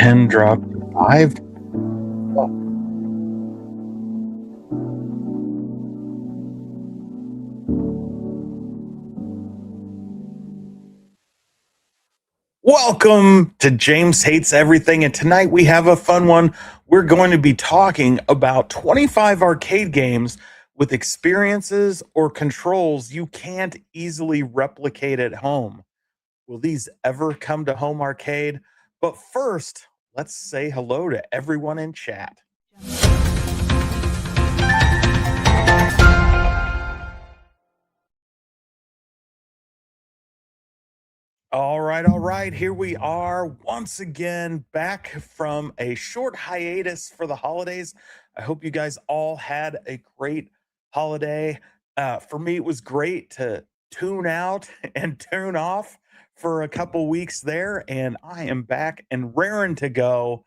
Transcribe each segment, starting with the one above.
pin drop 5. Welcome to James Hates Everything, and tonight we have a fun one. We're going to be talking about 25 arcade games with experiences or controls you can't easily replicate at home. Will these ever come to home arcade? But first, let's say hello to everyone in chat. All right. Here we are once again back from a short hiatus for the holidays. I hope you guys all had a great holiday. For me, it was great to tune out and tune off for a couple weeks there, and I am back and raring to go.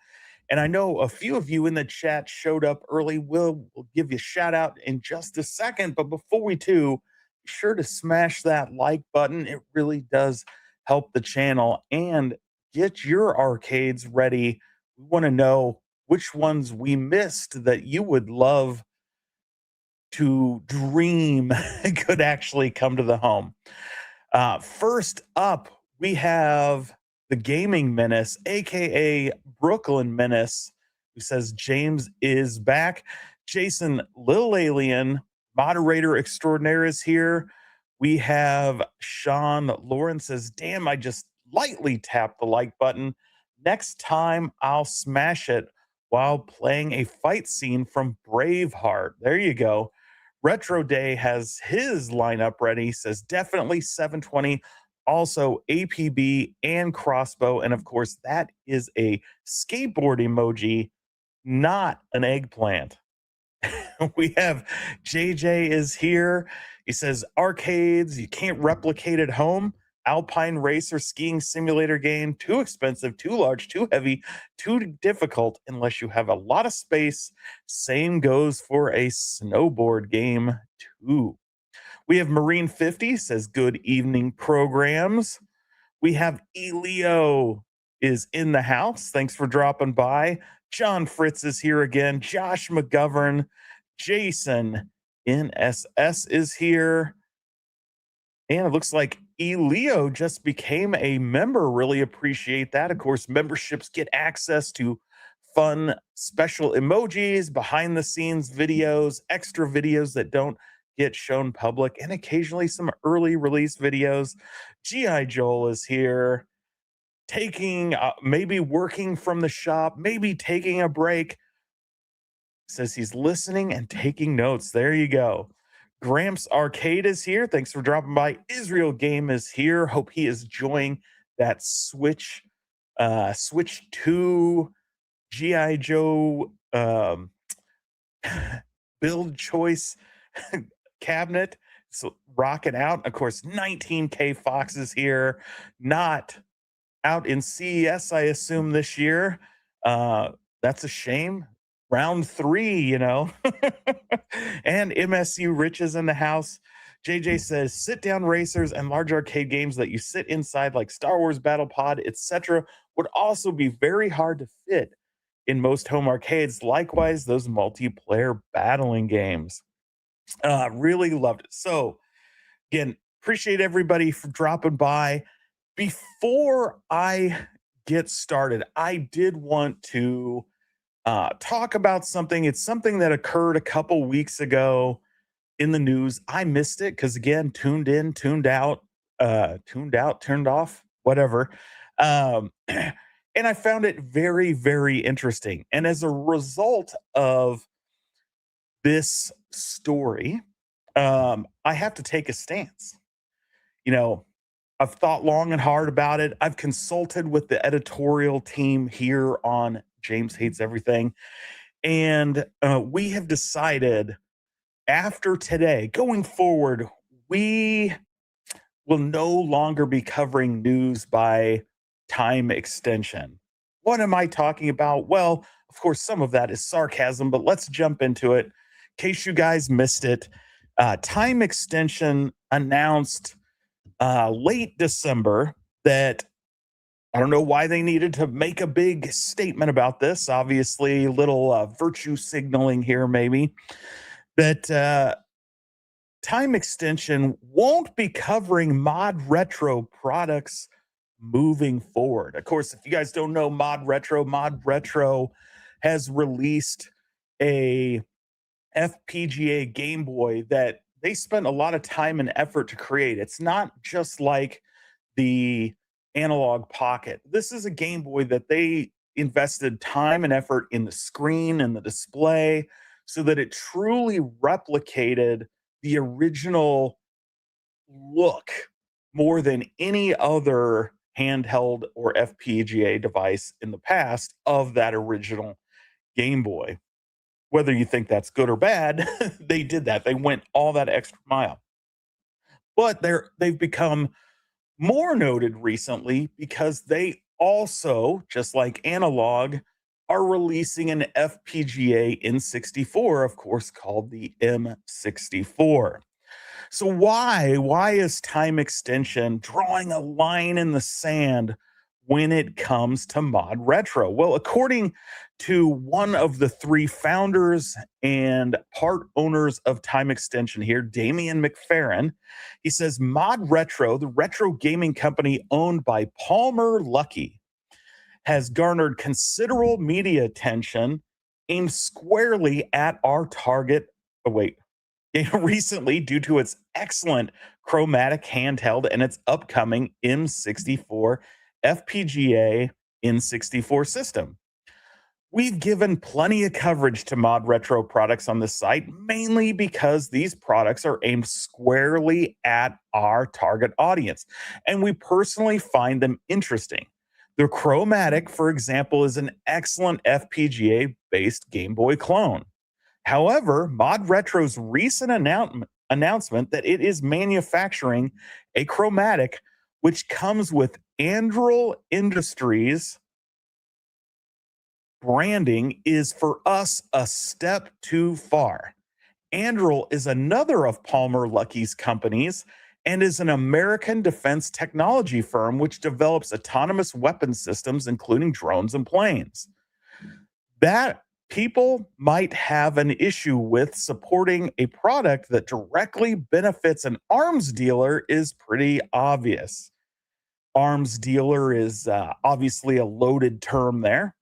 And I know a few of you in the chat showed up early. We'll give you a shout out in just a second. But before we do, be sure to smash that like button. It really does help the channel and get your arcades ready. We want to know which ones we missed that you would love to dream could actually come to the home. First up, we have the Gaming Menace, aka Brooklyn Menace, who says James is back. Jason Lil Alien, moderator extraordinaire, is here. We have Sean Lawrence says, damn, I just lightly tapped the like button. Next time I'll smash it while playing a fight scene from Braveheart. There you go. Retro Day has his lineup ready, says definitely 720, also APB and crossbow. And of course, that is a skateboard emoji, not an eggplant. We have JJ is here. He says arcades you can't replicate at home. Alpine racer skiing simulator game, too expensive, too large, too heavy, too difficult unless you have a lot of space. Same goes for a snowboard game too. We have Marine 50 says good evening programs. We have Elio is in the house. Thanks for dropping by. John Fritz is here again. Josh McGovern, Jason NSS is here. And it looks like Elio just became a member. Really appreciate that. Of course, memberships get access to fun special emojis, behind the scenes videos, extra videos that don't get shown public, and occasionally some early release videos. G.I. Joel is here, taking maybe working from the shop, maybe taking a break. Says he's listening and taking notes. There you go. Gramps Arcade is here. Thanks for dropping by. Israel Game is here. Hope he is enjoying that Switch 2 GI Joe build choice cabinet. So rocking out. Of course, 19K Fox is here. Not out in CES, I assume, this year. That's a shame. Round 3, you know. And MSU Rich is in the house. JJ says sit down racers and large arcade games that you sit inside, like Star Wars Battle Pod, etc., would also be very hard to fit in most home arcades. Likewise, those multiplayer battling games. Really loved it. So, again, appreciate everybody for dropping by. Before I get started, I did want to talk about something. It's something that occurred a couple weeks ago in the news. I missed it because, again, tuned in, tuned out, turned off, whatever. And I found it very, very interesting. And as a result of this story, I have to take a stance. You know, I've thought long and hard about it. I've consulted with the editorial team here on James Hates Everything. And we have decided after today, going forward, we will no longer be covering news by time extension. What am I talking about? Well, of course, some of that is sarcasm, but let's jump into it. In case you guys missed it, time extension announced late December that I don't know why they needed to make a big statement about this. Obviously, a little virtue signaling here, maybe. But time extension won't be covering mod retro products moving forward. Of course, if you guys don't know Mod Retro has released a FPGA Game Boy that they spent a lot of time and effort to create. It's not just like the analog pocket. This is a Game Boy that they invested time and effort in the screen and the display so that it truly replicated the original look more than any other handheld or FPGA device in the past of that original Game Boy. Whether you think that's good or bad, they did that. They went all that extra mile. But they've become more noted recently because they also, just like analog, are releasing an FPGA N64, of course, called the M64. So why is time extension drawing a line in the sand when it comes to mod retro? Well, according to one of the three founders and part owners of time extension here, Damian McFerrin, he says mod retro, the retro gaming company owned by Palmer Luckey, has garnered considerable media attention aimed squarely at our target. Oh, wait, recently due to its excellent chromatic handheld and its upcoming M64 FPGA N64 system. We've given plenty of coverage to mod retro products on this site, mainly because these products are aimed squarely at our target audience, and we personally find them interesting. The Chromatic, for example, is an excellent FPGA based Game Boy clone. However, Mod Retro's recent announcement that it is manufacturing a chromatic which comes with Anduril Industries branding is for us a step too far. Anduril is another of Palmer Luckey's companies and is an American defense technology firm which develops autonomous weapon systems, including drones and planes. That people might have an issue with supporting a product that directly benefits an arms dealer is pretty obvious. Arms dealer is obviously a loaded term there.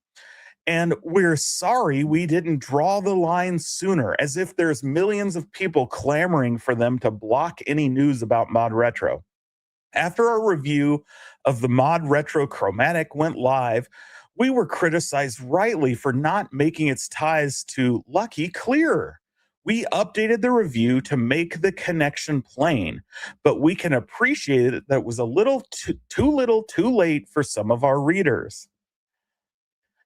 And we're sorry we didn't draw the line sooner, as if there's millions of people clamoring for them to block any news about Mod Retro. After our review of the Mod Retro Chromatic went live, we were criticized rightly for not making its ties to Luckey clearer. We updated the review to make the connection plain, but we can appreciate that it was a little too late for some of our readers.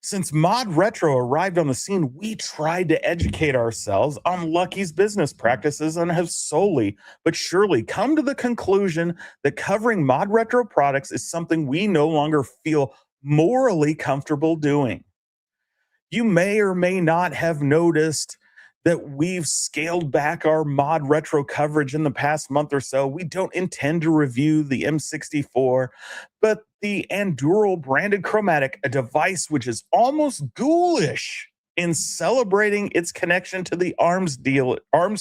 Since Mod Retro arrived on the scene, we tried to educate ourselves on Luckey's business practices and have slowly but surely come to the conclusion that covering Mod Retro products is something we no longer feel morally comfortable doing. You may or may not have noticed that we've scaled back our Mod Retro coverage in the past month or so. We don't intend to review the M64, but the Anduril branded chromatic, a device which is almost ghoulish in celebrating its connection to the arms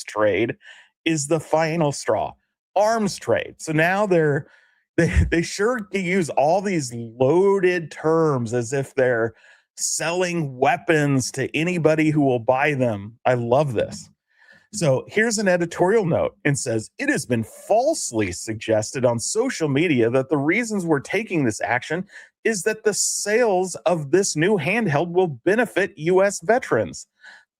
trade, is the final straw. Arms trade. So now they sure use all these loaded terms as if they're selling weapons to anybody who will buy them. I love this. So here's an editorial note and says, it has been falsely suggested on social media that the reasons we're taking this action is that the sales of this new handheld will benefit US veterans.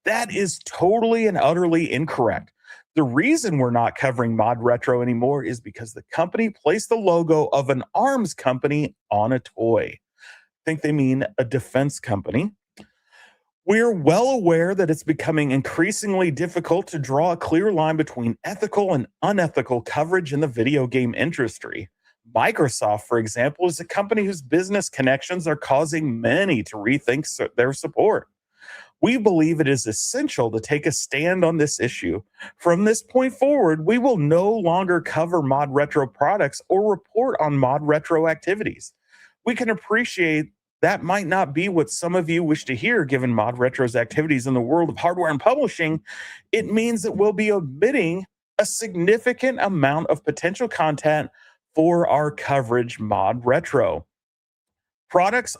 That is totally and utterly incorrect. The reason we're not covering Mod Retro anymore is because the company placed the logo of an arms company on a toy. I think they mean a defense company. We're well aware that it's becoming increasingly difficult to draw a clear line between ethical and unethical coverage in the video game industry. Microsoft, for example, is a company whose business connections are causing many to rethink their support. We believe it is essential to take a stand on this issue. From this point forward, we will no longer cover Mod Retro products or report on Mod Retro activities. we can appreciate that might not be what some of you wish to hear, given Mod Retro's activities in the world of hardware and publishing. It means that we'll be omitting a significant amount of potential content for our coverage. Mod Retro products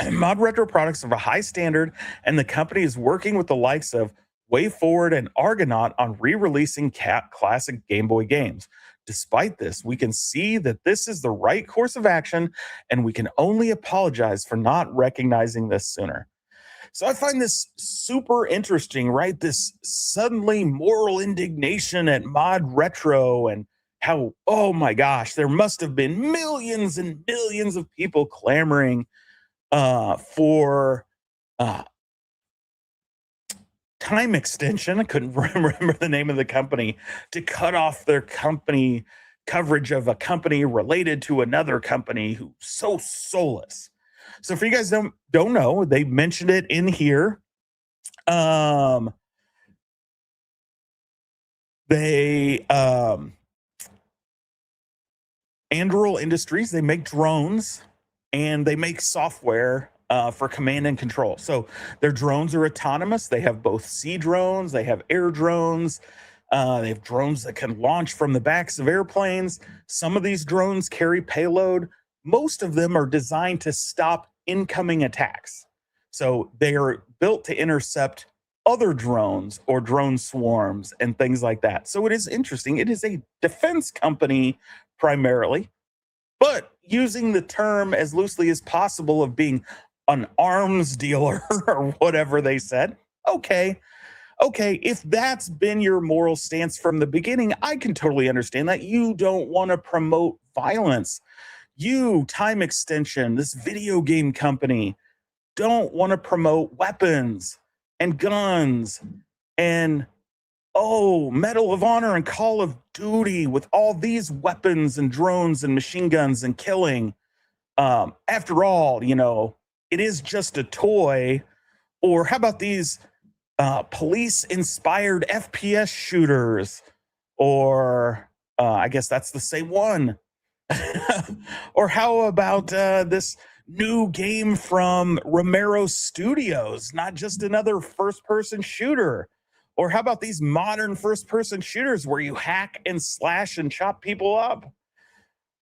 Mod Retro products of a high standard, and the company is working with the likes of WayForward and Argonaut on re-releasing classic Game Boy games. Despite this, we can see that this is the right course of action, and we can only apologize for not recognizing this sooner. So I find this super interesting, right? This suddenly moral indignation at Mod Retro, and how, oh my gosh, there must have been millions and millions of people clamoring for uh, time extension. I couldn't remember the name of the company, to cut off their company coverage of a company related to another company who's so soulless. So for you guys don't know, they mentioned it in here. They Anduril Industries, they make drones and they make software for command and control. So their drones are autonomous. They have both sea drones, they have air drones, they have drones that can launch from the backs of airplanes. Some of these drones carry payload. Most of them are designed to stop incoming attacks. So they are built to intercept other drones or drone swarms and things like that. So it is interesting. It is a defense company primarily, but using the term as loosely as possible of being an arms dealer or whatever they said. Okay, if that's been your moral stance from the beginning, I can totally understand that. You don't want to promote violence. You, Time Extension, this video game company, don't want to promote weapons and guns and, oh, Medal of Honor and Call of Duty with all these weapons and drones and machine guns and killing. After all, it is just a toy. Or how about these police-inspired FPS shooters? Or I guess that's the same one. Or how about this new game from Romero Studios, not just another first-person shooter? Or how about these modern first-person shooters where you hack and slash and chop people up?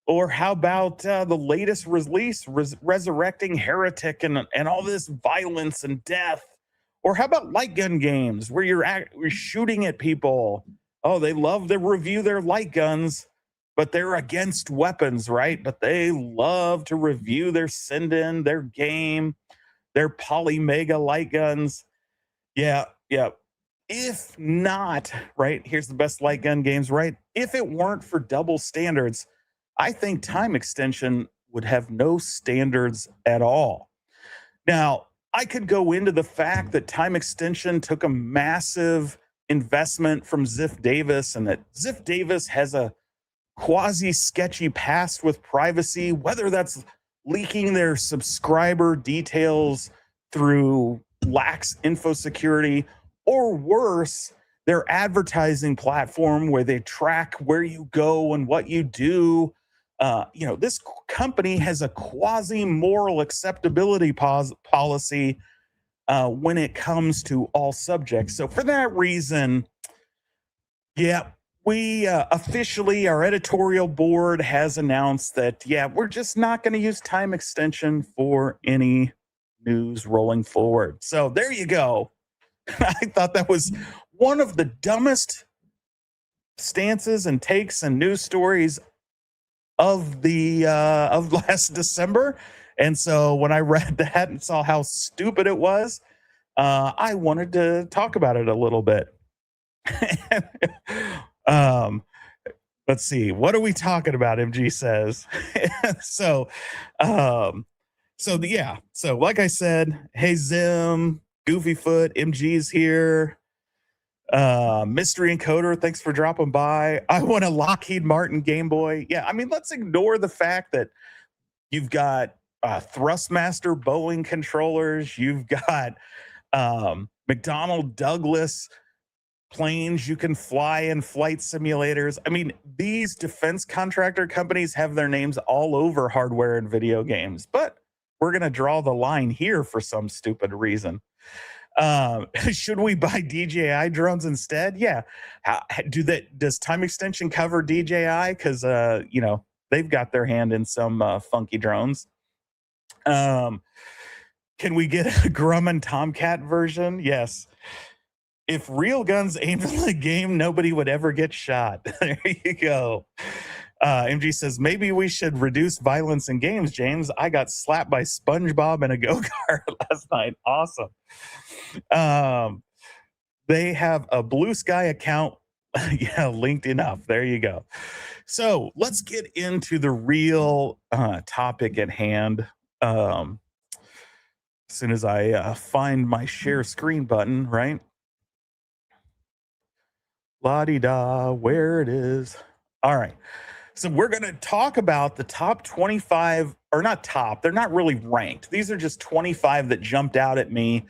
Or how about the latest release, Resurrecting Heretic, and all this violence and death? Or how about light gun games where you're shooting at people? Oh, they love to review their light guns, but they're against weapons, right? But they love to review their send-in, their game, their poly mega light guns. Yeah. If not, right, here's the best light gun games, right? If it weren't for double standards, I think Time Extension would have no standards at all. Now, I could go into the fact that Time Extension took a massive investment from Ziff Davis, and that Ziff Davis has a quasi-sketchy past with privacy, whether that's leaking their subscriber details through lax info security, or worse, their advertising platform where they track where you go and what you do. This company has a quasi-moral acceptability policy when it comes to all subjects. So for that reason, yeah, we officially, our editorial board has announced that, we're just not going to use Time Extension for any news rolling forward. So there you go. I thought that was one of the dumbest stances and takes and news stories of last December. And so when I read that and saw how stupid it was, I wanted to talk about it a little bit. Let's see, what are we talking about? MG says. So like I said, hey Zim, Goofyfoot, MG's here. Mystery Encoder, thanks for dropping by. I want a Lockheed Martin Game Boy. Yeah, I mean, let's ignore the fact that you've got Thrustmaster Boeing controllers, you've got McDonnell Douglas planes you can fly in flight simulators. I mean, these defense contractor companies have their names all over hardware and video games, but we're going to draw the line here for some stupid reason. Should we buy DJI drones instead? Yeah. Does time extension cover DJI? Because they've got their hand in some funky drones. Can we get a Grumman Tomcat version? Yes. If real guns aimed at the game, nobody would ever get shot. There you go. MG says, maybe we should reduce violence in games, James. I got slapped by SpongeBob in a go-kart last night. Awesome. They have a Blue Sky account. Yeah, linked enough. There you go. So let's get into the real topic at hand. As soon as I find my share screen button, right? La-di-da, where it is. All right. So we're going to talk about the top 25, or not top, they're not really ranked. These are just 25 that jumped out at me.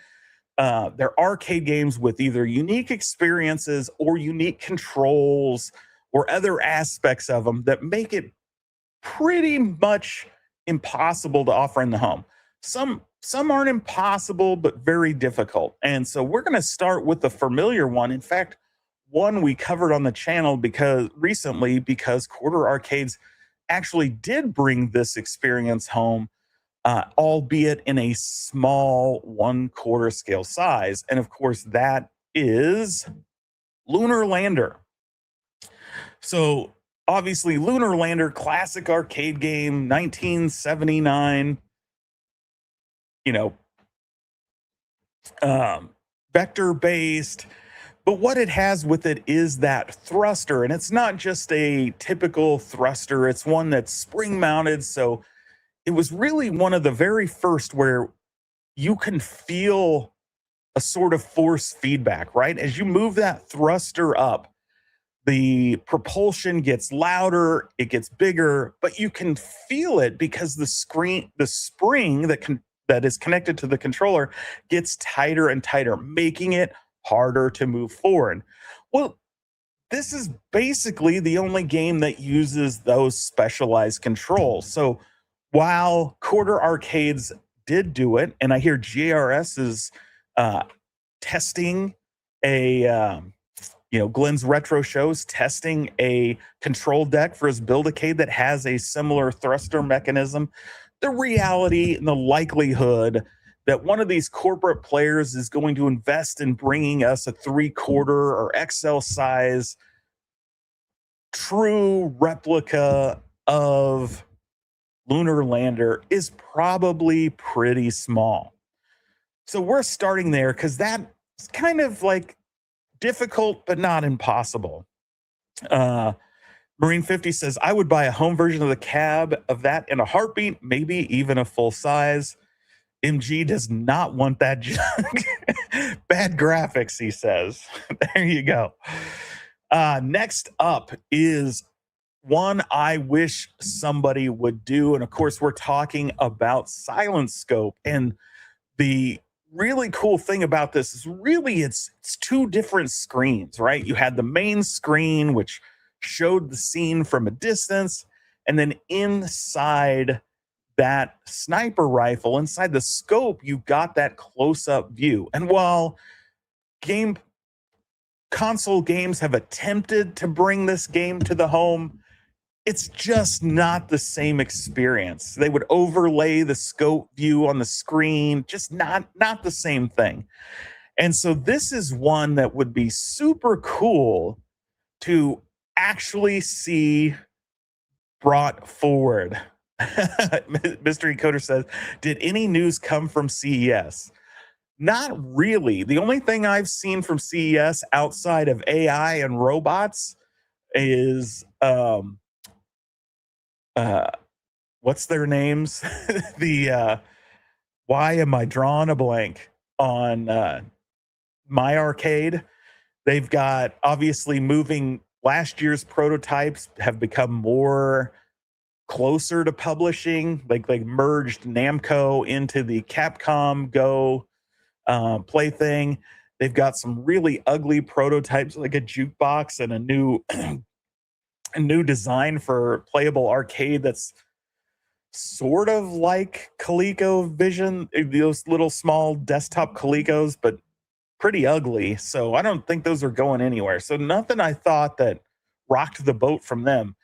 They're arcade games with either unique experiences or unique controls or other aspects of them that make it pretty much impossible to offer in the home. Some aren't impossible, but very difficult. And so we're going to start with the familiar one. In fact, one we covered on the channel because Quarter Arcades actually did bring this experience home, albeit in a small 1/4 scale size. And of course, that is Lunar Lander. So obviously, Lunar Lander, classic arcade game, 1979, vector-based. But what it has with it is that thruster, and it's not just a typical thruster. It's one that's spring-mounted, so it was really one of the very first where you can feel a sort of force feedback, right? As you move that thruster up, the propulsion gets louder, it gets bigger, but you can feel it because the spring that is connected to the controller gets tighter and tighter, making it harder to move forward. Well, this is basically the only game that uses those specialized controls. So while Quarter Arcades did do it, and I hear GRS is testing Glenn's Retro Shows testing a control deck for his Build-A-Cade that has a similar thruster mechanism. The reality and the likelihood that one of these corporate players is going to invest in bringing us a 3/4 or XL size true replica of Lunar Lander is probably pretty small. So we're starting there because that's kind of like difficult, but not impossible. Marine 50 says, I would buy a home version of the cab of that in a heartbeat, maybe even a full size. MG does not want that junk. Bad graphics, he says. There you go. Next up is one I wish somebody would do. And of course, we're talking about Silent Scope. And the really cool thing about this is really it's two different screens, right? You had the main screen, which showed the scene from a distance. And then inside that sniper rifle, inside the scope, you got that close-up view. And while console games have attempted to bring this game to the home, it's just not the same experience. They would overlay the scope view on the screen, just not the same thing. And so this is one that would be super cool to actually see brought forward. Mystery Coder says, did any news come from CES? Not really. The only thing I've seen from CES outside of AI and robots is what's their names? Why am I drawing a blank on My Arcade? They've got obviously moving. Last year's prototypes have become more closer to publishing, like merged Namco into the Capcom Go plaything. They've got some really ugly prototypes, like a jukebox and a new a new design for playable arcade that's sort of like ColecoVision, those little small desktop Colecos, but pretty ugly. So I don't think those are going anywhere. So nothing I thought that rocked the boat from them.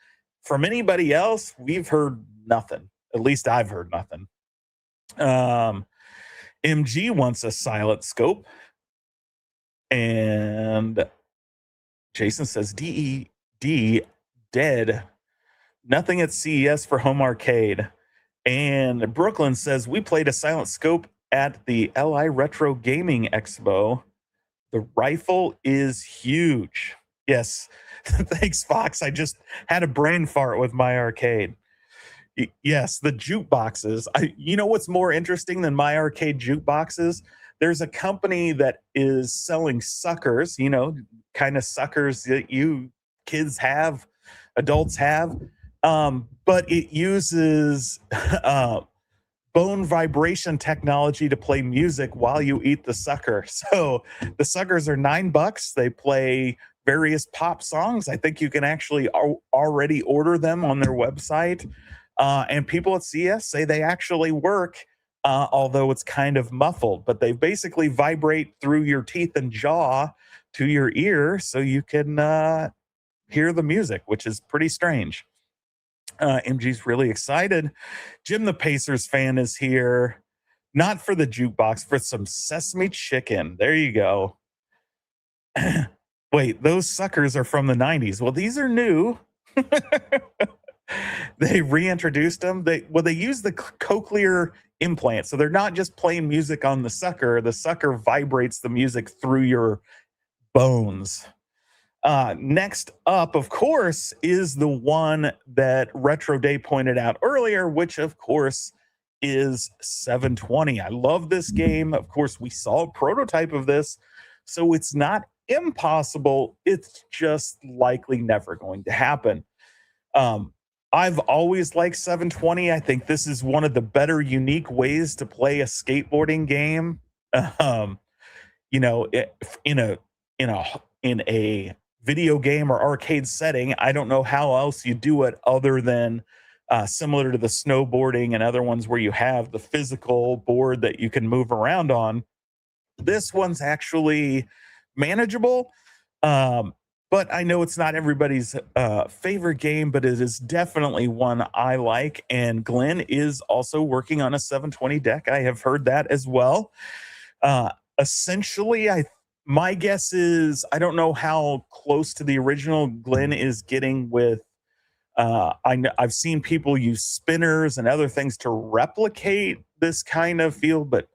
From anybody else, we've heard nothing. At least I've heard nothing. Um, MG wants a silent scope, and Jason says DED dead. Nothing at CES for home arcade. And Brooklyn says we played a silent scope at the LI Retro Gaming Expo. The rifle is huge. Yes. Thanks, Fox. I just had a brain fart with my arcade. Yes, the jukeboxes. You know what's more interesting than my arcade jukeboxes? There's a company that is selling suckers, kind of suckers that you kids have, adults have. But it uses bone vibration technology to play music while you eat the sucker. So the suckers are $9. They play various pop songs. I think you can actually already order them on their website. And people at CS say they actually work, although it's kind of muffled, but they basically vibrate through your teeth and jaw to your ear so you can hear the music, which is pretty strange. MG's really excited. Jim the Pacers fan is here. Not for the jukebox, for some sesame chicken. There you go. Wait, those suckers are from the 90s. Well, these are new. They reintroduced them. They use the cochlear implant. So they're not just playing music on the sucker. The sucker vibrates the music through your bones. Next up, of course, is the one that Retro Day pointed out earlier, which, of course, is 720. I love this game. Of course, we saw a prototype of this, so it's not impossible. It's just likely never going to happen. I've always liked 720. I think this is one of the better unique ways to play a skateboarding game. In a video game or arcade setting, I don't know how else you do it other than similar to the snowboarding and other ones where you have the physical board that you can move around on. This one's actually manageable. But I know it's not everybody's favorite game, but it is definitely one I like. And Glenn is also working on a 720 deck. I have heard that as well. Essentially, my guess is I don't know how close to the original Glenn is getting with. I've seen people use spinners and other things to replicate this kind of feel, but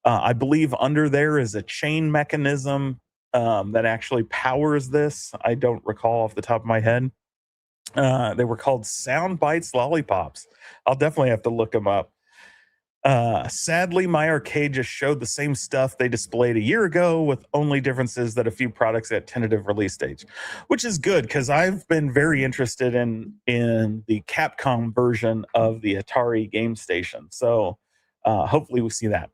I believe under there is a chain mechanism that actually powers this. I don't recall off the top of my head. They were called Sound Bites Lollipops. I'll definitely have to look them up. Sadly, my arcade just showed the same stuff they displayed a year ago, with only differences that a few products at tentative release stage, which is good because I've been very interested in the Capcom version of the Atari Game Station. So hopefully we see that.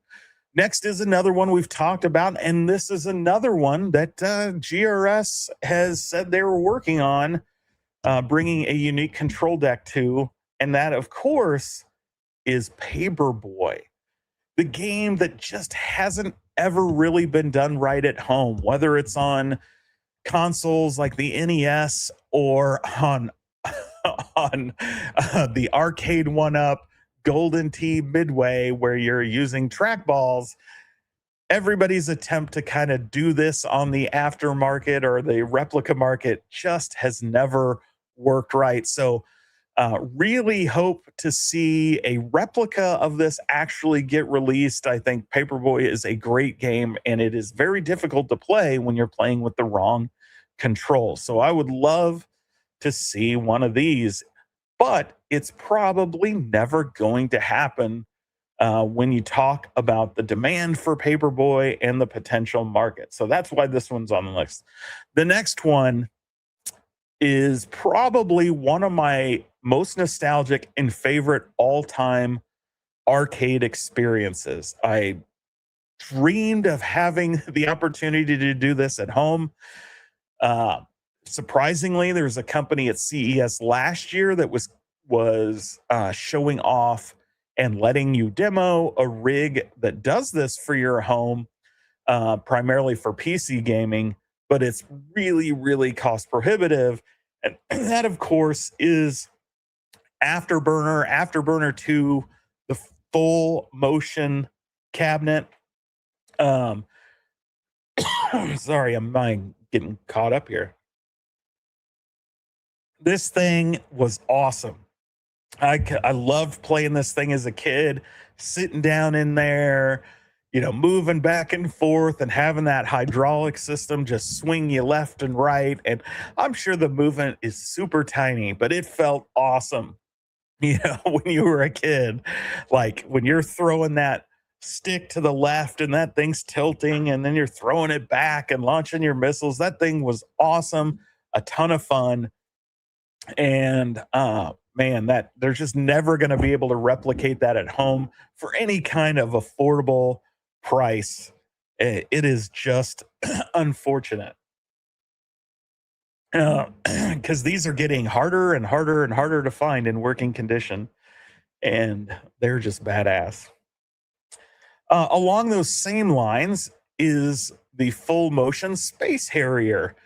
Next is another one we've talked about, and this is another one that GRS has said they were working on bringing a unique control deck to, and that, of course, is Paperboy, the game that just hasn't ever really been done right at home, whether it's on consoles like the NES or on the arcade one-up Golden Tee Midway, where you're using trackballs. Everybody's attempt to kind of do this on the aftermarket or the replica market just has never worked right. So really hope to see a replica of this actually get released. I think Paperboy is a great game, and it is very difficult to play when you're playing with the wrong control. So I would love to see one of these, but it's probably never going to happen when you talk about the demand for Paperboy and the potential market. So that's why this one's on the list. The next one is probably one of my most nostalgic and favorite all-time arcade experiences. I dreamed of having the opportunity to do this at home. Uh, Surprisingly, there's a company at CES last year that was showing off and letting you demo a rig that does this for your home, primarily for PC gaming, but it's really, really cost prohibitive. And that, of course, is Afterburner 2, the full motion cabinet. Um, Sorry, I'm getting caught up here. This thing was awesome. I loved playing this thing as a kid, sitting down in there, moving back and forth and having that hydraulic system just swing you left and right. And I'm sure the movement is super tiny, but it felt awesome. When you were a kid, like when you're throwing that stick to the left and that thing's tilting and then you're throwing it back and launching your missiles. That thing was awesome, a ton of fun. And man, that they're just never going to be able to replicate that at home for any kind of affordable price. It is just unfortunate because these are getting harder and harder and harder to find in working condition, and they're just badass. Along those same lines is the full motion Space Harrier.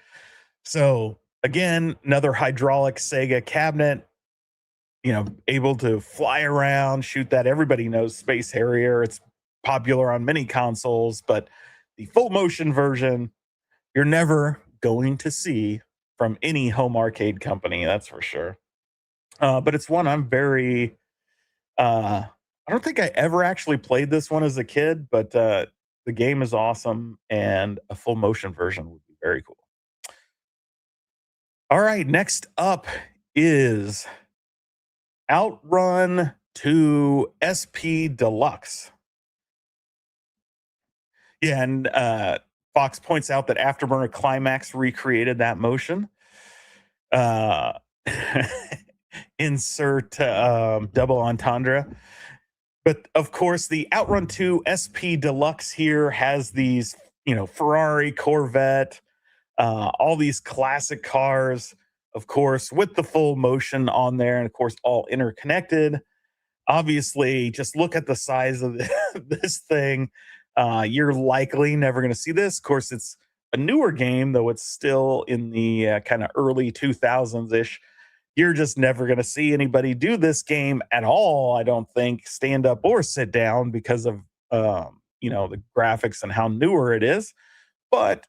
So again, another hydraulic Sega cabinet, able to fly around, shoot that. Everybody knows Space Harrier. It's popular on many consoles, but the full motion version, you're never going to see from any home arcade company, that's for sure. But it's one I'm very, I don't think I ever actually played this one as a kid, but the game is awesome and a full motion version would be very cool. All right, next up is Outrun to SP Deluxe. Yeah, and Fox points out that Afterburner Climax recreated that motion. Uh, insert double entendre. But of course, the Outrun 2 SP Deluxe here has these, Ferrari, Corvette, all these classic cars, of course, with the full motion on there, and of course, all interconnected. Obviously, just look at the size of this thing. You're likely never going to see this. Of course, it's a newer game, though it's still in the kind of early 2000s ish. You're just never going to see anybody do this game at all, I don't think, stand up or sit down because of the graphics and how newer it is. But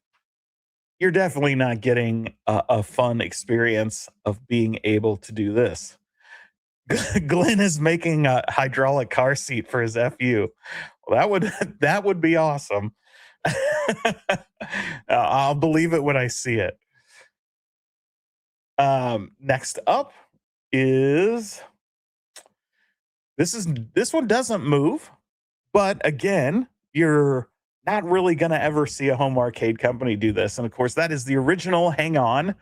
you're definitely not getting a fun experience of being able to do this. Glenn is making a hydraulic car seat for his FU. Well, that would be awesome. I'll believe it when I see it. Next up is this one doesn't move, but again, you're not really going to ever see a home arcade company do this. And of course, that is the original Hang On,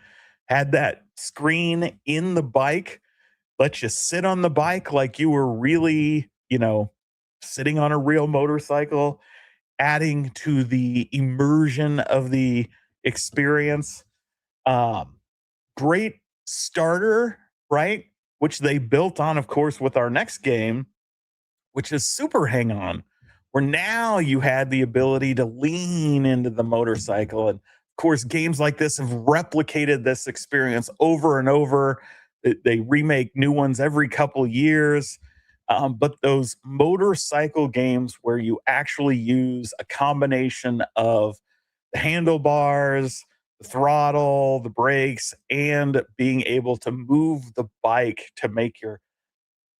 had that screen in the bike, let you sit on the bike like you were really, sitting on a real motorcycle, adding to the immersion of the experience. Great starter, right? Which they built on, of course, with our next game, which is Super Hang On, where now you had the ability to lean into the motorcycle. And of course, games like this have replicated this experience over and over. They remake new ones every couple years. But those motorcycle games where you actually use a combination of the handlebars, the throttle, the brakes, and being able to move the bike to make your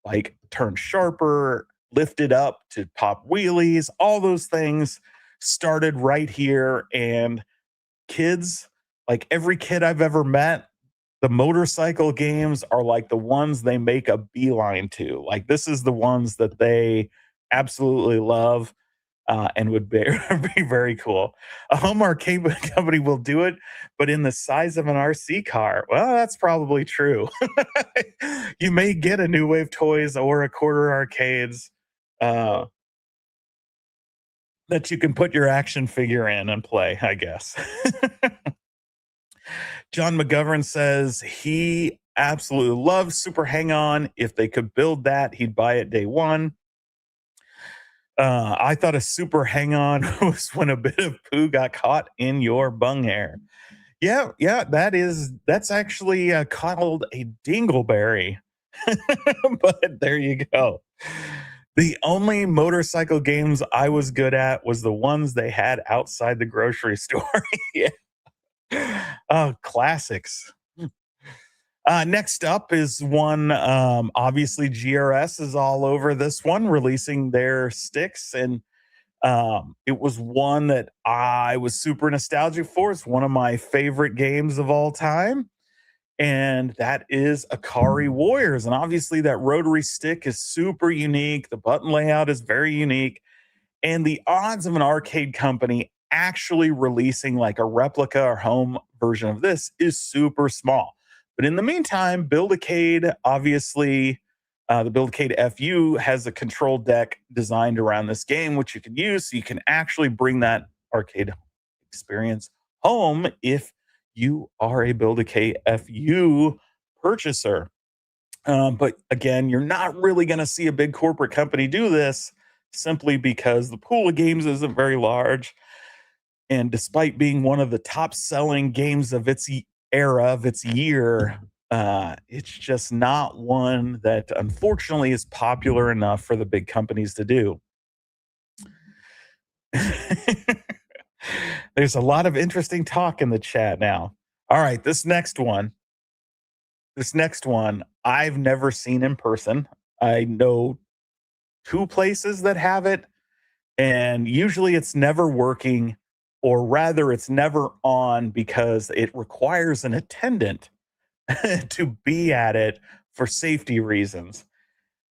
bike turn sharper, lift it up to pop wheelies, all those things started right here. And kids, like every kid I've ever met, the motorcycle games are like the ones they make a beeline to. Like this is the ones that they absolutely love and would be, be very cool. A home arcade company will do it, but in the size of an RC car. Well, that's probably true. You may get a New Wave Toys or a quarter arcades. that you can put your action figure in and play, I guess. John McGovern says he absolutely loves Super Hang On. If they could build that, he'd buy it day one. I thought a super hang on was when a bit of poo got caught in your bung hair. Yeah, yeah, that's actually called a dingleberry. But there you go. The only motorcycle games I was good at was the ones they had outside the grocery store. Yeah. Oh, classics. Next up is one, obviously GRS is all over this one, releasing their sticks. And it was one that I was super nostalgic for. It's one of my favorite games of all time. And that is Akari Warriors. And obviously, that rotary stick is super unique. The button layout is very unique. And the odds of an arcade company actually releasing like a replica or home version of this is super small. But in the meantime, Buildacade, obviously, the Buildacade FU has a control deck designed around this game, which you can use. So you can actually bring that arcade experience home if you are a Buildacade FU purchaser. But again, you're not really going to see a big corporate company do this simply because the pool of games isn't very large. And despite being one of the top selling games of its era, of its year, it's just not one that unfortunately is popular enough for the big companies to do. There's a lot of interesting talk in the chat now. All right, this next one, I've never seen in person. I know two places that have it, and usually it's never working, or rather, it's never on because it requires an attendant to be at it for safety reasons.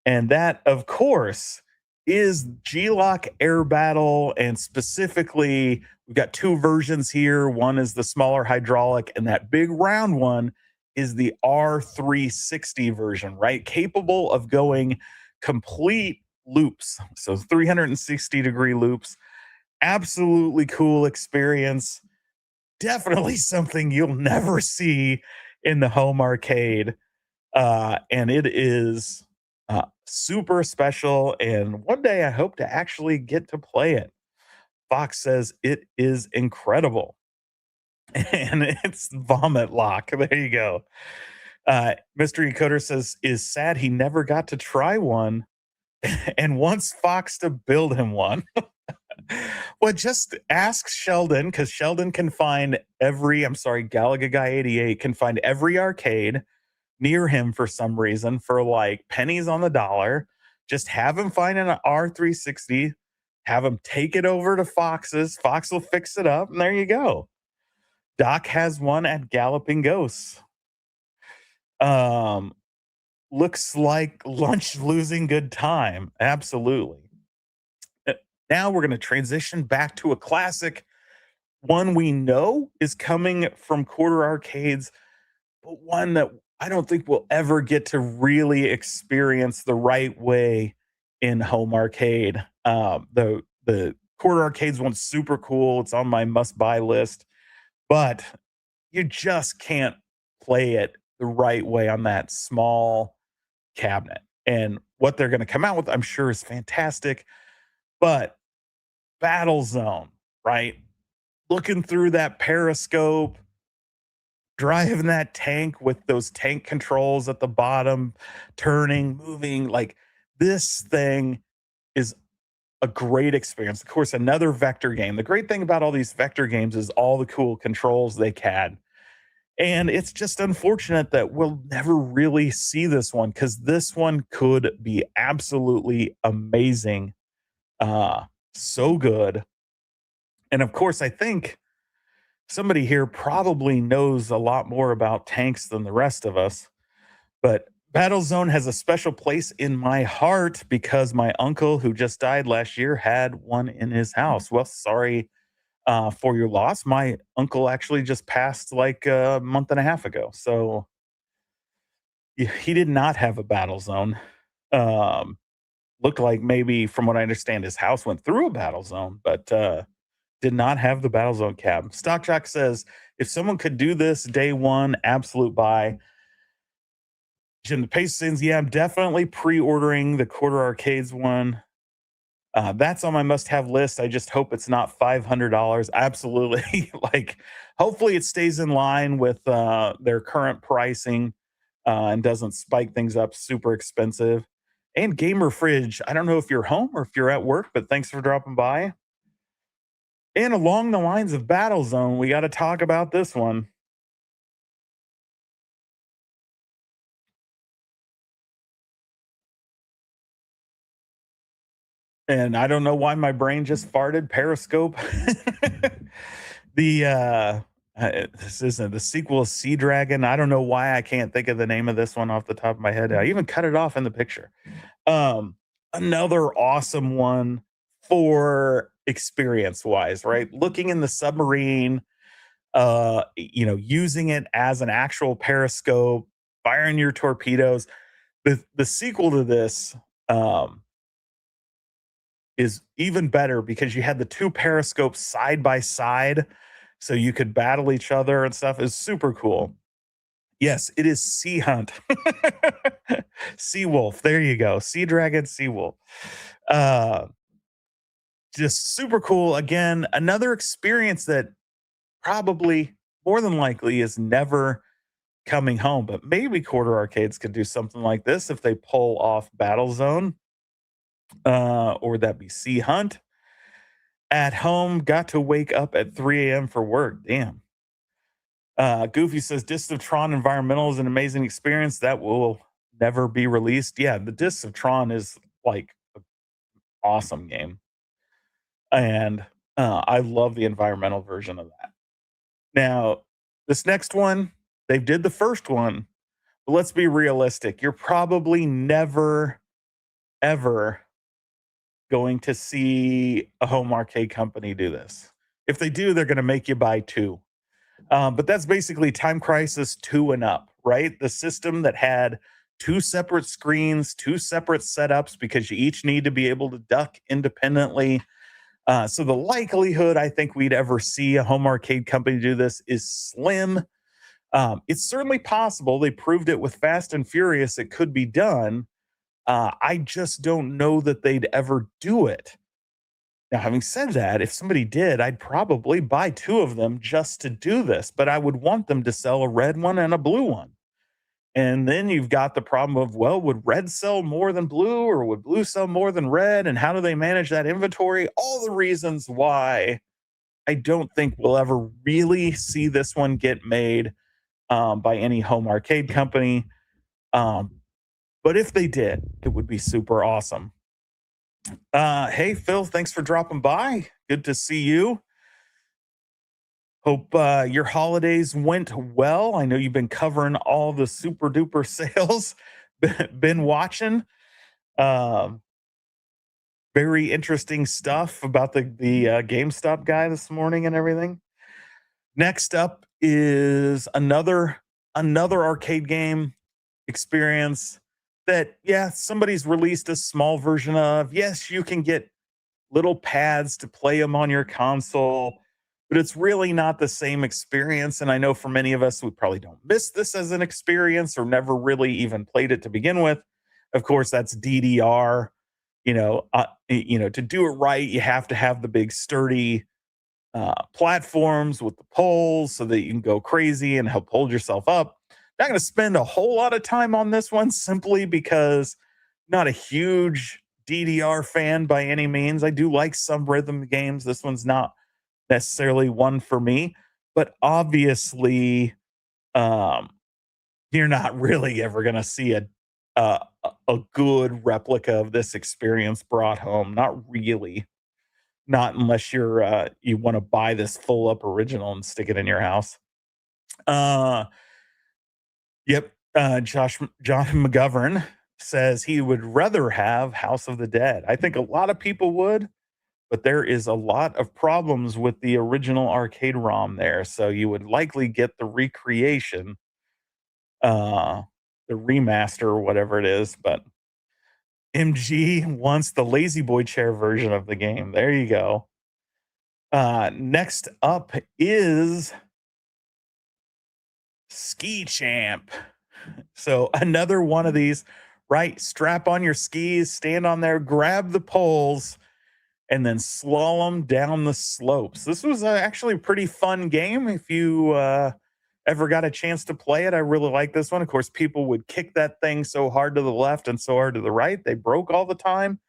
And that, of course, is G-LOC Air Battle. And specifically, we've got two versions here. One is the smaller hydraulic, and that big round one is the R360 version, right? Capable of going complete loops. So 360-degree loops. Absolutely cool experience. Definitely something you'll never see in the home arcade. And it is super special. And one day I hope to actually get to play it. Fox says it is incredible. And it's vomit lock. There you go. Mystery Coder says, is sad he never got to try one and wants Fox to build him one. Well, just ask Sheldon, because Sheldon can find Galaga Guy 88 can find every arcade near him for some reason for like pennies on the dollar. Just have him find an R360, have him take it over to Fox's. Fox will fix it up, and there you go. Doc has one at Galloping Ghosts. Looks like lunch losing good time. Absolutely. Now we're going to transition back to a classic, one we know is coming from quarter arcades, but one that I don't think we'll ever get to really experience the right way in home arcade. The quarter arcades one's super cool. It's on my must buy list, but you just can't play it the right way on that small cabinet. And what they're going to come out with, I'm sure, is fantastic. But Battlezone, right? Looking through that periscope, driving that tank with those tank controls at the bottom, turning, moving, like this thing is a great experience. Of course, another vector game. The great thing about all these vector games is all the cool controls they can. And it's just unfortunate that we'll never really see this one, because this one could be absolutely amazing. So good. And of course, I think somebody here probably knows a lot more about tanks than the rest of us, but Battlezone has a special place in my heart because my uncle, who just died last year, had one in his house. Well, sorry for your loss. My uncle actually just passed like a month and a half ago. So he did not have a Battlezone. Um, Looked like maybe, from what I understand, his house went through a battle zone, but did not have the Battlezone cab. Stock Jock says, if someone could do this day one, absolute buy. Jim the Pace sins, yeah, I'm definitely pre-ordering the quarter arcades one. That's on my must-have list. I just hope it's not $500. Absolutely. Like, hopefully it stays in line with their current pricing and doesn't spike things up super expensive. And Gamer Fridge, I don't know if you're home or if you're at work, but thanks for dropping by. And along the lines of Battlezone, we got to talk about this one. And I don't know why my brain just farted. Periscope. the this isn't the sequel, Sea Dragon. I don't know why I can't think of the name of this one off the top of my head. I even cut it off in the picture. Another awesome one for experience wise, right? Looking in the submarine, using it as an actual periscope, firing your torpedoes. The sequel to this is even better because you had the two periscopes side by side, so you could battle each other and stuff. Is super cool. Yes, it is Sea Hunt. Sea Wolf. There you go. Sea Dragon, Sea Wolf. Uh, just super cool. Again, another experience that probably more than likely is never coming home, but maybe Quarter Arcades could do something like this if they pull off Battlezone, or that be Sea Hunt. At home, got to wake up at 3 a.m. for work. Damn. Goofy says Discs of Tron Environmental is an amazing experience that will never be released. Yeah, the Discs of Tron is like an awesome game. And I love the environmental version of that. Now, this next one, they did the first one, but let's be realistic. You're probably never, ever going to see a home arcade company do this. If they do, they're going to make you buy two. But that's basically Time Crisis 2 and up, right? The system that had two separate screens, two separate setups, because you each need to be able to duck independently. So the likelihood I think we'd ever see a home arcade company do this is slim. It's certainly possible. They proved it with Fast and Furious. It could be done. I just don't know that they'd ever do it. Now, having said that, if somebody did, I'd probably buy two of them just to do this, but I would want them to sell a red one and a blue one. And then you've got the problem of, well, would red sell more than blue, or would blue sell more than red? And how do they manage that inventory? All the reasons why I don't think we'll ever really see this one get made by any home arcade company. But if they did, it would be super awesome. Hey, Phil, thanks for dropping by. Good to see you. Hope your holidays went well. I know you've been covering all the super duper sales. Been watching. Um, Very interesting stuff about the GameStop guy this morning and everything. Next up is another arcade game experience that, yeah, somebody's released a small version of. Yes, you can get little pads to play them on your console, but it's really not the same experience. And I know for many of us, we probably don't miss this as an experience or never really even played it to begin with. Of course, that's DDR. To do it right, you have to have the big sturdy platforms with the poles so that you can go crazy and help hold yourself up. Not going to spend a whole lot of time on this one simply because I'm not a huge DDR fan by any means. I do like some rhythm games. This one's not necessarily one for me, but obviously, um, you're not really ever going to see a a good replica of this experience brought home. Not really. Not unless you want to buy this full up original and stick it in your house. Uh, yep. John McGovern says he would rather have House of the Dead. I think a lot of people would, but there is a lot of problems with the original arcade ROM there. So you would likely get the recreation, uh, the remaster or whatever it is. But MG wants the lazy boy chair version of the game. There you go. Next up is Ski Champ. So another one of these, right? Strap on your skis, stand on there, grab the poles, and then slalom down the slopes. This was actually a pretty fun game. If you ever got a chance to play it, I really like this one. Of course, people would kick that thing so hard to the left and so hard to the right, they broke all the time.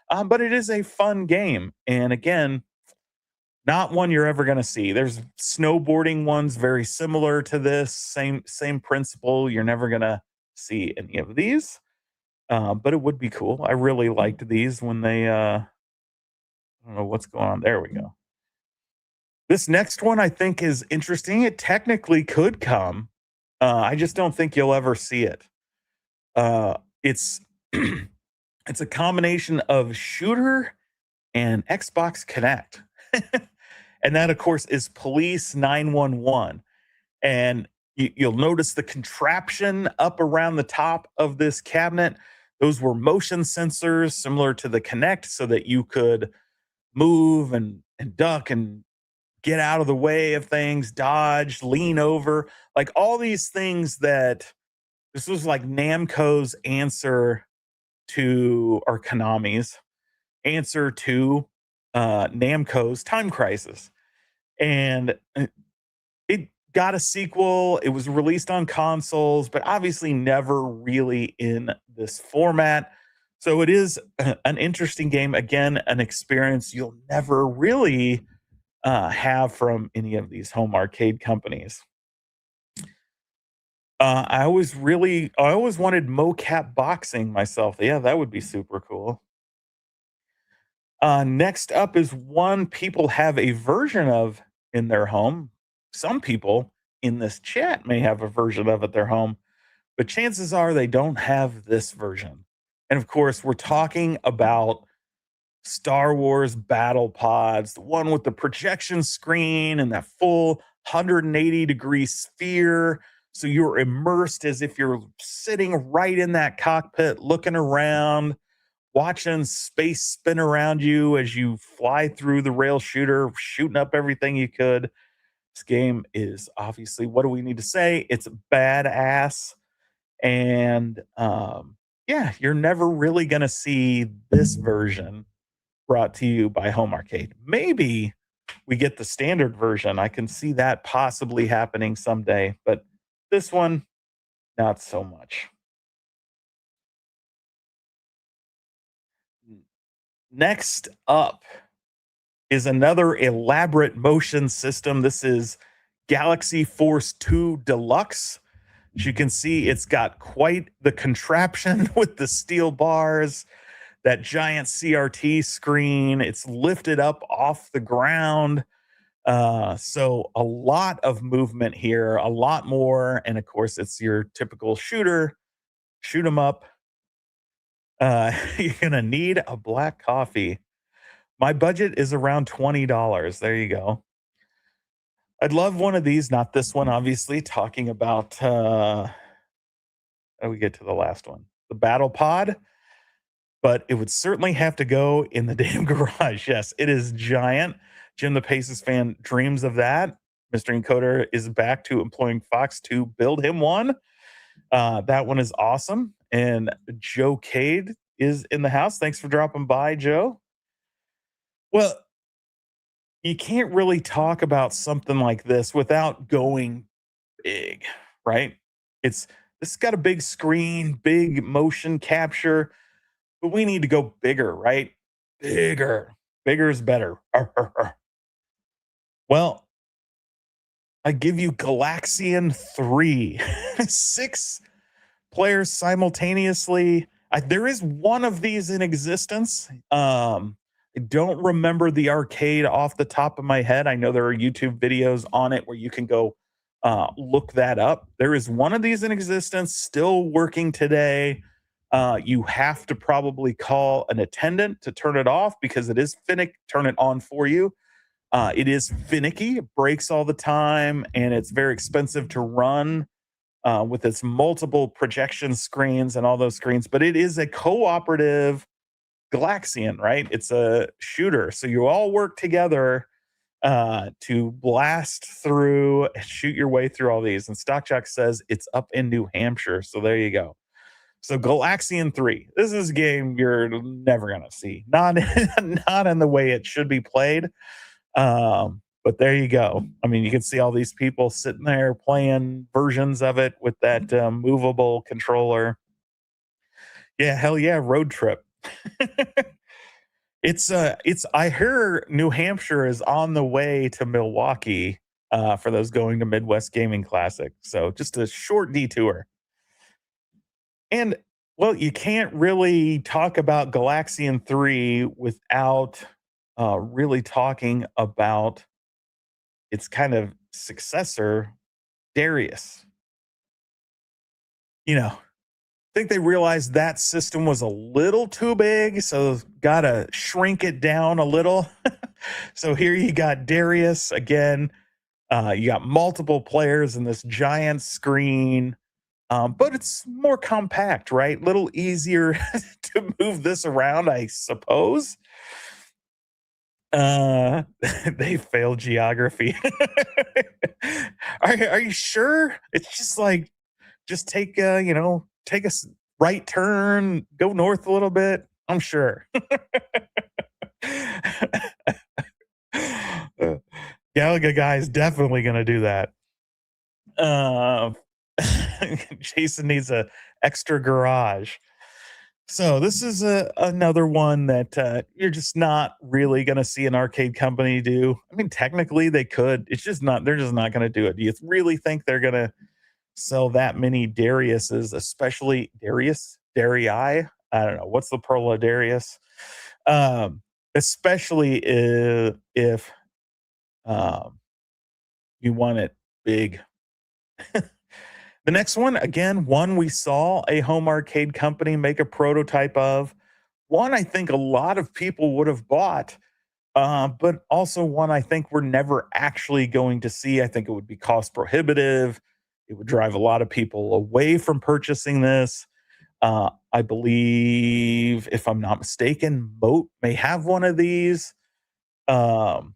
But it is a fun game. And again, not one you're ever going to see. There's snowboarding ones very similar to this, same principle. You're never going to see any of these, but it would be cool. I really liked these when they. I don't know what's going on. There we go. This next one I think is interesting. It technically could come. I just don't think you'll ever see it. It's it's a combination of shooter and Xbox Connect. And that, of course, is Police 911. And you'll notice the contraption up around the top of this cabinet. Those were motion sensors similar to the Connect so that you could move and duck and get out of the way of things, dodge, lean over, like all these things that this was like Namco's answer to, or Konami's answer to Namco's Time Crisis. And it got a sequel. It was released on consoles, but obviously never really in this format. So it is an interesting game. Again, an experience you'll never really have from any of these home arcade companies. I always wanted mocap boxing myself. Yeah, that would be super cool. Next up is one people have a version of in their home. Some people in this chat may have a version of at their home, but chances are they don't have this version. And of course, we're talking about Star Wars battle pods, the one with the projection screen and that full 180-degree sphere. So you're immersed as if you're sitting right in that cockpit, looking around, watching space spin around you as you fly through the rail shooter, shooting up everything you could. This game is obviously, what do we need to say? It's badass. And yeah, you're never really going to see this version brought to you by Home Arcade. Maybe we get the standard version. I can see that possibly happening someday, but this one, not so much. Next up is another elaborate motion system. This is Galaxy Force 2 Deluxe. As you can see, it's got quite the contraption with the steel bars, that giant CRT screen. It's lifted up off the ground. So a lot of movement here, a lot more. And of course, it's your typical shooter, shoot 'em up. You're going to need a black coffee. My budget is around $20. There you go. I'd love one of these, not this one, obviously, talking about, how do we get to the last one? The Battle Pod. But it would certainly have to go in the damn garage. Yes, it is giant. Jim the Paces fan dreams of that. Mr. Encoder is back to employing Fox to build him one. That one is awesome. And Joe Cade is in the house. Thanks for dropping by, Joe. Well, you can't really talk about something like this without going big, right? This has got a big screen, big motion capture, but we need to go bigger, right? Bigger. Bigger is better. Well, I give you Galaxian 3. 6 players simultaneously. There is one of these in existence. I don't remember the arcade off the top of my head. I know there are YouTube videos on it where you can go look that up. There is one of these in existence, still working today. You have to probably call an attendant to turn it off because it is finicky. Turn it on for you. It is finicky. It breaks all the time, and it's very expensive to run. with its multiple projection screens and all those screens. But it is a cooperative Galaxian, right? It's a shooter. So you all work together to blast through and shoot your way through all these. And Stockjock says it's up in New Hampshire. So there you go. So Galaxian 3. This is a game you're never gonna see. Not not in the way it should be played. But there you go. I mean, you can see all these people sitting there playing versions of it with that movable controller. Yeah, hell yeah, road trip. It's I hear New Hampshire is on the way to Milwaukee for those going to Midwest Gaming Classic. So just a short detour. And well, you can't really talk about Galaxian 3 without really talking about its kind of successor, Darius. You know, I think they realized that system was a little too big, so gotta shrink it down a little. So here you got Darius again. You got multiple players in this giant screen, but it's more compact, right? Little easier to move this around, I suppose. They failed geography. Are you sure? It's just like just take take a right turn, go north a little bit. I'm sure. Galaga guy is definitely going to do that. Uh, Jason needs a extra garage. So this is another one that you're just not really going to see an arcade company do. I mean, technically they could. It's just not. They're just not going to do it. Do you really think they're going to sell that many Dariuses, especially Darii? I don't know. What's the Pearl of Darius? Especially if you want it big. The next one, again, one we saw a home arcade company make a prototype of. One I think a lot of people would have bought, but also one I think we're never actually going to see. I think it would be cost prohibitive. It would drive a lot of people away from purchasing this. I believe, if I'm not mistaken, Moat may have one of these. Of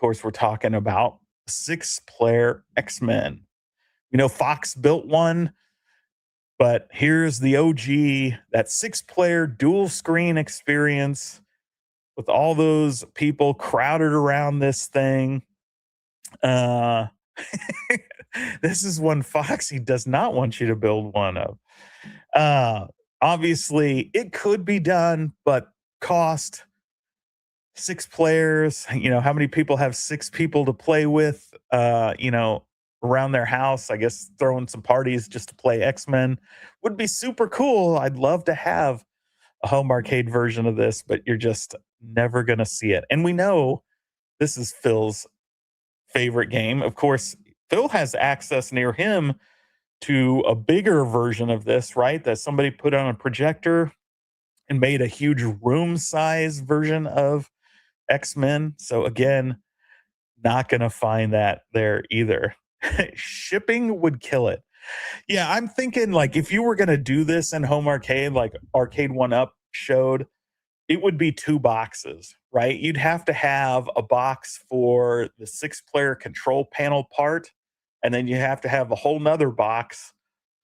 course, we're talking about 6-player X-Men. You know, Fox built one, but here's the OG, that 6-player dual screen experience with all those people crowded around this thing. This is one Foxy does not want you to build one of. Obviously, it could be done, but cost 6 players. You know, how many people have 6 people to play with? Around their house, I guess throwing some parties just to play X-Men would be super cool. I'd love to have a home arcade version of this, but you're just never going to see it. And we know this is Phil's favorite game. Of course, Phil has access near him to a bigger version of this, right? That somebody put on a projector and made a huge room size version of X-Men. So again, not going to find that there either. Shipping would kill it. Yeah, I'm thinking like if you were going to do this in home arcade, like Arcade 1-Up showed, it would be 2 boxes, right? You'd have to have a box for the 6-player control panel part, and then you have to have a whole nother box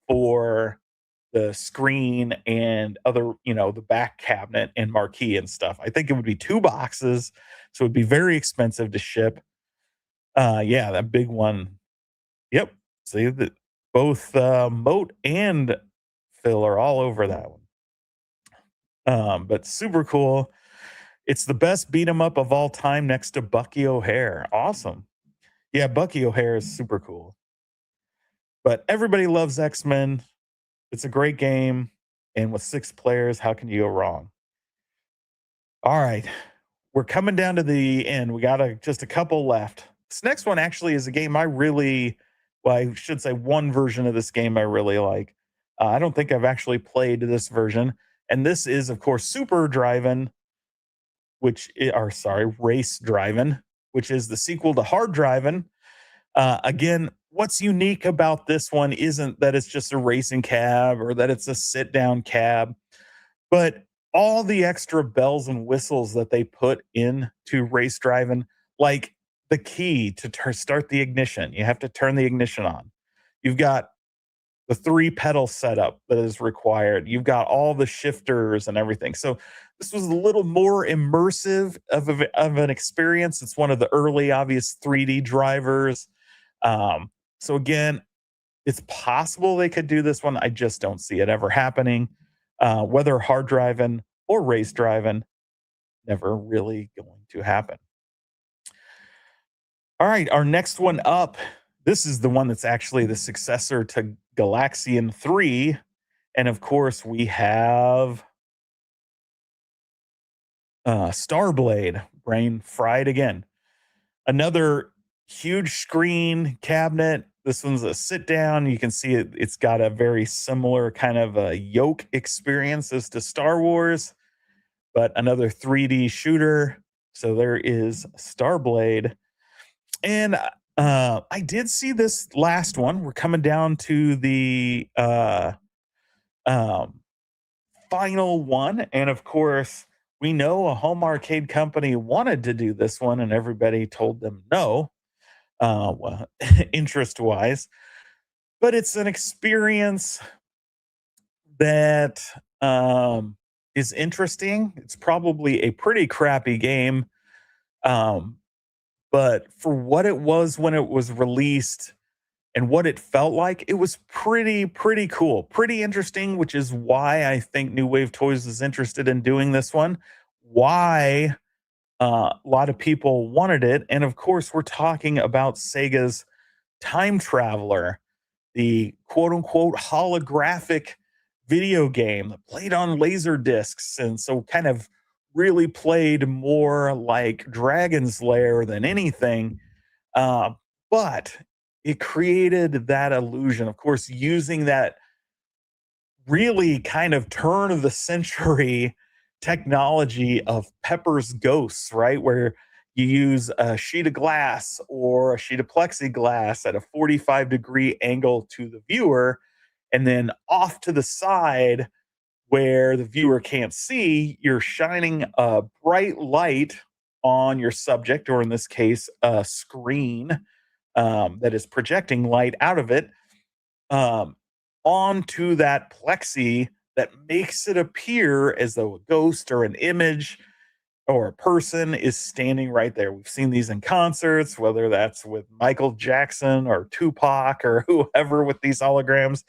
for the screen and other, the back cabinet and marquee and stuff. I think it would be 2 boxes, so it would be very expensive to ship. Yeah, that big one. Yep. See that both Moat and Phil are all over that one. But super cool. It's the best beat 'em up of all time next to Bucky O'Hare. Awesome. Yeah, Bucky O'Hare is super cool. But everybody loves X-Men. It's a great game. And with 6 players, how can you go wrong? All right. We're coming down to the end. We got just a couple left. This next one actually is a game I should say one version of this game I really like. I don't think I've actually played this version. And this is, of course, Super Driving, Race Driving, which is the sequel to Hard Driving. Again, what's unique about this one isn't that it's just a racing cab or that it's a sit down cab, but all the extra bells and whistles that they put into race driving, like the key to start the ignition, you have to turn the ignition on. You've got the 3 pedal setup that is required. You've got all the shifters and everything. So this was a little more immersive of an experience. It's one of the early obvious 3D drivers. Um, so again, it's possible they could do this one. I just don't see it ever happening. Whether hard driving or race driving, never really going to happen. All right, our next one up. This is the one that's actually the successor to Galaxian 3. And of course, we have Starblade, brain fried again. Another huge screen cabinet. This one's a sit down. You can see it's got a very similar kind of a yoke experience as to Star Wars, but another 3D shooter. So there is Starblade. And I did see this last one. We're coming down to the um, final one. And of course, we know a home arcade company wanted to do this one, and everybody told them no, well, interest wise. But it's an experience that is interesting. It's probably a pretty crappy game. Um, but for what it was when it was released and what it felt like, it was pretty cool, pretty interesting, which is why I think New Wave Toys is interested in doing this one. Why a lot of people wanted it. And of course, we're talking about Sega's Time Traveler, the quote unquote holographic video game that played on laser discs. And so kind of really played more like Dragon's Lair than anything. Uh, but it created that illusion, of course, using that really kind of turn of the century technology of Pepper's Ghosts, right? Where you use a sheet of glass or a sheet of plexiglass at a 45-degree angle to the viewer, and then off to the side where the viewer can't see, you're shining a bright light on your subject, or in this case, a screen that is projecting light out of it um, onto that plexi that makes it appear as though a ghost or an image or a person is standing right there. We've seen these in concerts, whether that's with Michael Jackson or Tupac or whoever with these holograms,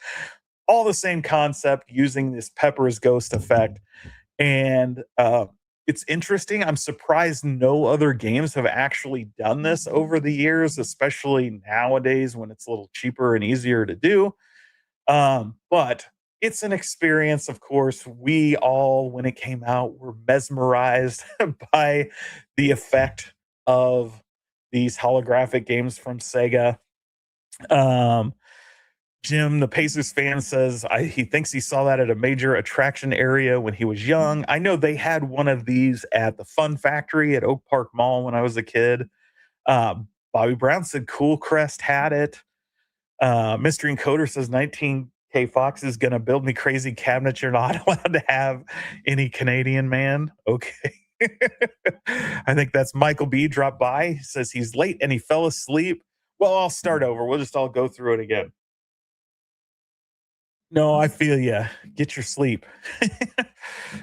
all the same concept using this Pepper's Ghost effect. And it's interesting. I'm surprised no other games have actually done this over the years, especially nowadays when it's a little cheaper and easier to do. But it's an experience, of course. We all, when it came out, were mesmerized by the effect of these holographic games from Sega. Um, Jim, the Pacers fan, says he thinks he saw that at a major attraction area when he was young. I know they had one of these at the Fun Factory at Oak Park Mall when I was a kid. Bobby Brown said Cool Crest had it. Mystery Encoder says 19K Fox is going to build me crazy cabinets you're not allowed to have any Canadian man. Okay. I think that's Michael B. dropped by. He says he's late and he fell asleep. Well, I'll start over. We'll just all go through it again. No, I feel you. Get your sleep.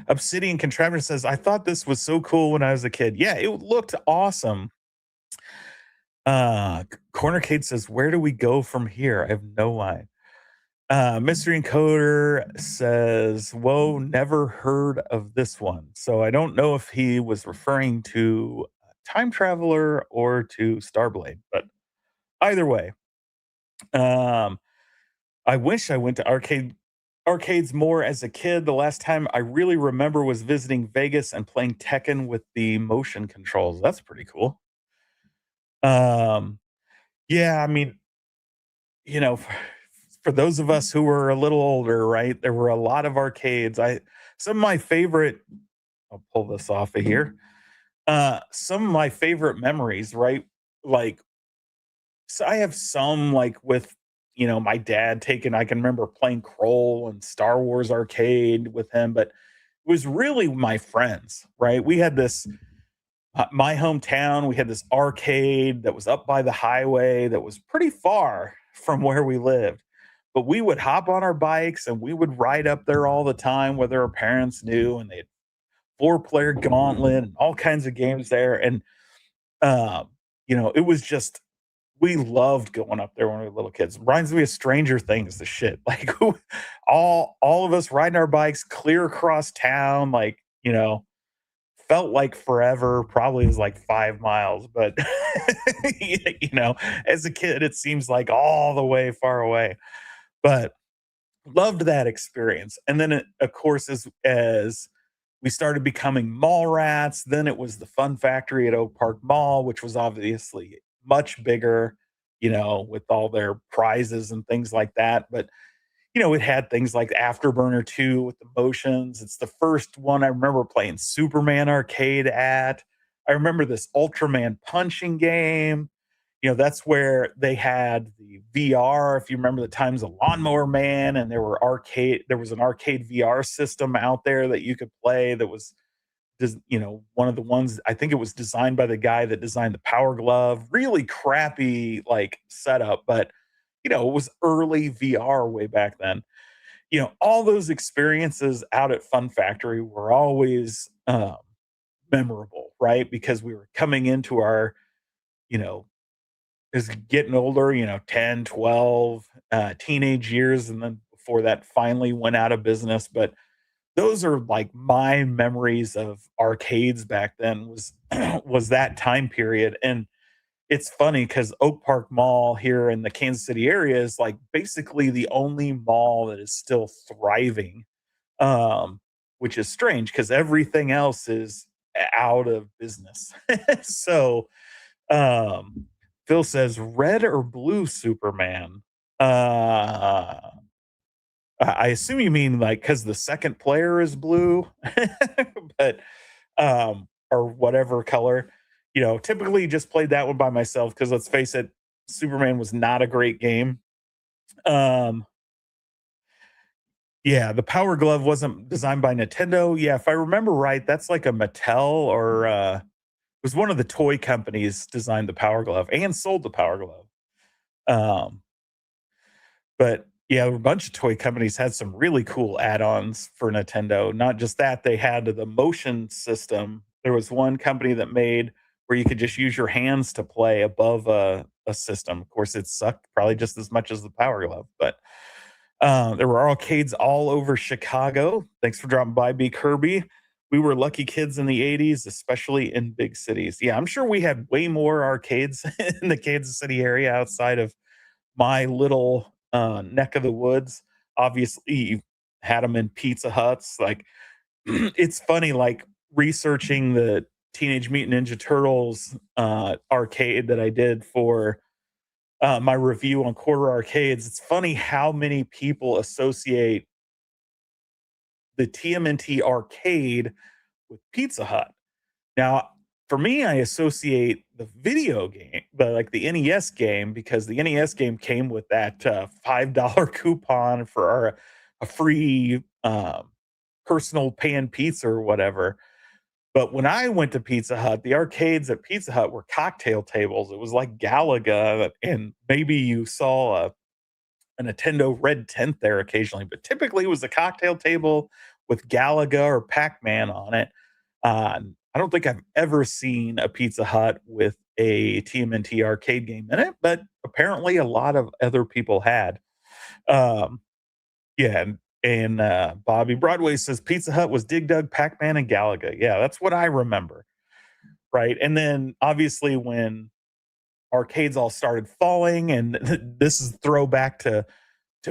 Obsidian Contriver says, I thought this was so cool when I was a kid. Yeah, it looked awesome. Cornercade says, where do we go from here? I have no line. Mystery Encoder says, whoa, never heard of this one. So I don't know if he was referring to Time Traveler or to Starblade, but either way. I wish I went to arcades more as a kid. The last time I really remember was visiting Vegas and playing Tekken with the motion controls. That's pretty cool. Um, yeah, I mean, you know, for those of us who were a little older, right? There were a lot of arcades. Some of my favorite. I'll pull this off of here. Some of my favorite memories, right? Like So I have some like with, my dad taking I can remember playing Kroll and Star Wars Arcade with him, but it was really my friends, right? We had this my hometown, we had this arcade that was up by the highway that was pretty far from where we lived. But we would hop on our bikes and we would ride up there all the time, whether our parents knew, and they had four-player gauntlet and all kinds of games there. And it was just we loved going up there when we were little kids. Reminds me of Stranger Things, the shit. Like all of us riding our bikes clear across town, like, felt like forever. Probably was like 5 miles, but as a kid, it seems like all the way far away. But loved that experience. And then, of course, as we started becoming mall rats, then it was the Fun Factory at Oak Park Mall, which was obviously much bigger, with all their prizes and things like that. But it had things like Afterburner 2 with the motions. It's the first one I remember playing Superman arcade at. I remember this Ultraman punching game. That's where they had the VR. If you remember the times of Lawnmower Man, and there was an arcade VR system out there that you could play that was one of the ones. I think it was designed by the guy that designed the Power Glove. Really crappy like setup, but it was early VR way back then. All those experiences out at Fun Factory were always memorable, right? Because we were coming into our, you know, is getting older, 10, 12, teenage years. And then before that finally went out of business. But those are like my memories of arcades back then was that time period. And it's funny because Oak Park Mall here in the Kansas City area is like basically the only mall that is still thriving, um, which is strange because everything else is out of business. So, um, Phil says, red or blue Superman? Uh, I assume you mean like because the second player is blue, but or whatever color. Typically just played that one by myself because let's face it, Superman was not a great game. Um, yeah, the Power Glove wasn't designed by Nintendo. Yeah, if I remember right, that's like a Mattel or it was one of the toy companies designed the Power Glove and sold the Power Glove. Um, but yeah, a bunch of toy companies had some really cool add-ons for Nintendo. Not just that, they had the motion system. There was one company that made where you could just use your hands to play above a system. Of course, it sucked probably just as much as the Power Glove, but there were arcades all over Chicago. Thanks for dropping by, B. Kirby. We were lucky kids in the 80s, especially in big cities. Yeah, I'm sure we had way more arcades in the Kansas City area outside of my little neck of the woods. Obviously, you had them in Pizza Huts. Like, it's funny, like researching the Teenage Mutant Ninja Turtles arcade that I did for my review on Quarter Arcades. It's funny how many people associate the TMNT arcade with Pizza Hut. Now, for me, I associate the video game, the NES game, because the NES game came with that $5 coupon for a free personal pan pizza or whatever. But when I went to Pizza Hut, the arcades at Pizza Hut were cocktail tables. It was like Galaga, and maybe you saw a Nintendo Red Tent there occasionally, but typically it was a cocktail table with Galaga or Pac-Man on it. I don't think I've ever seen a Pizza Hut with a TMNT arcade game in it, but apparently a lot of other people had. Um, yeah, and Bobby Broadway says Pizza Hut was Dig Dug, Pac-Man, and Galaga. Yeah, that's what I remember, right? And then obviously when arcades all started falling, and this is throwback to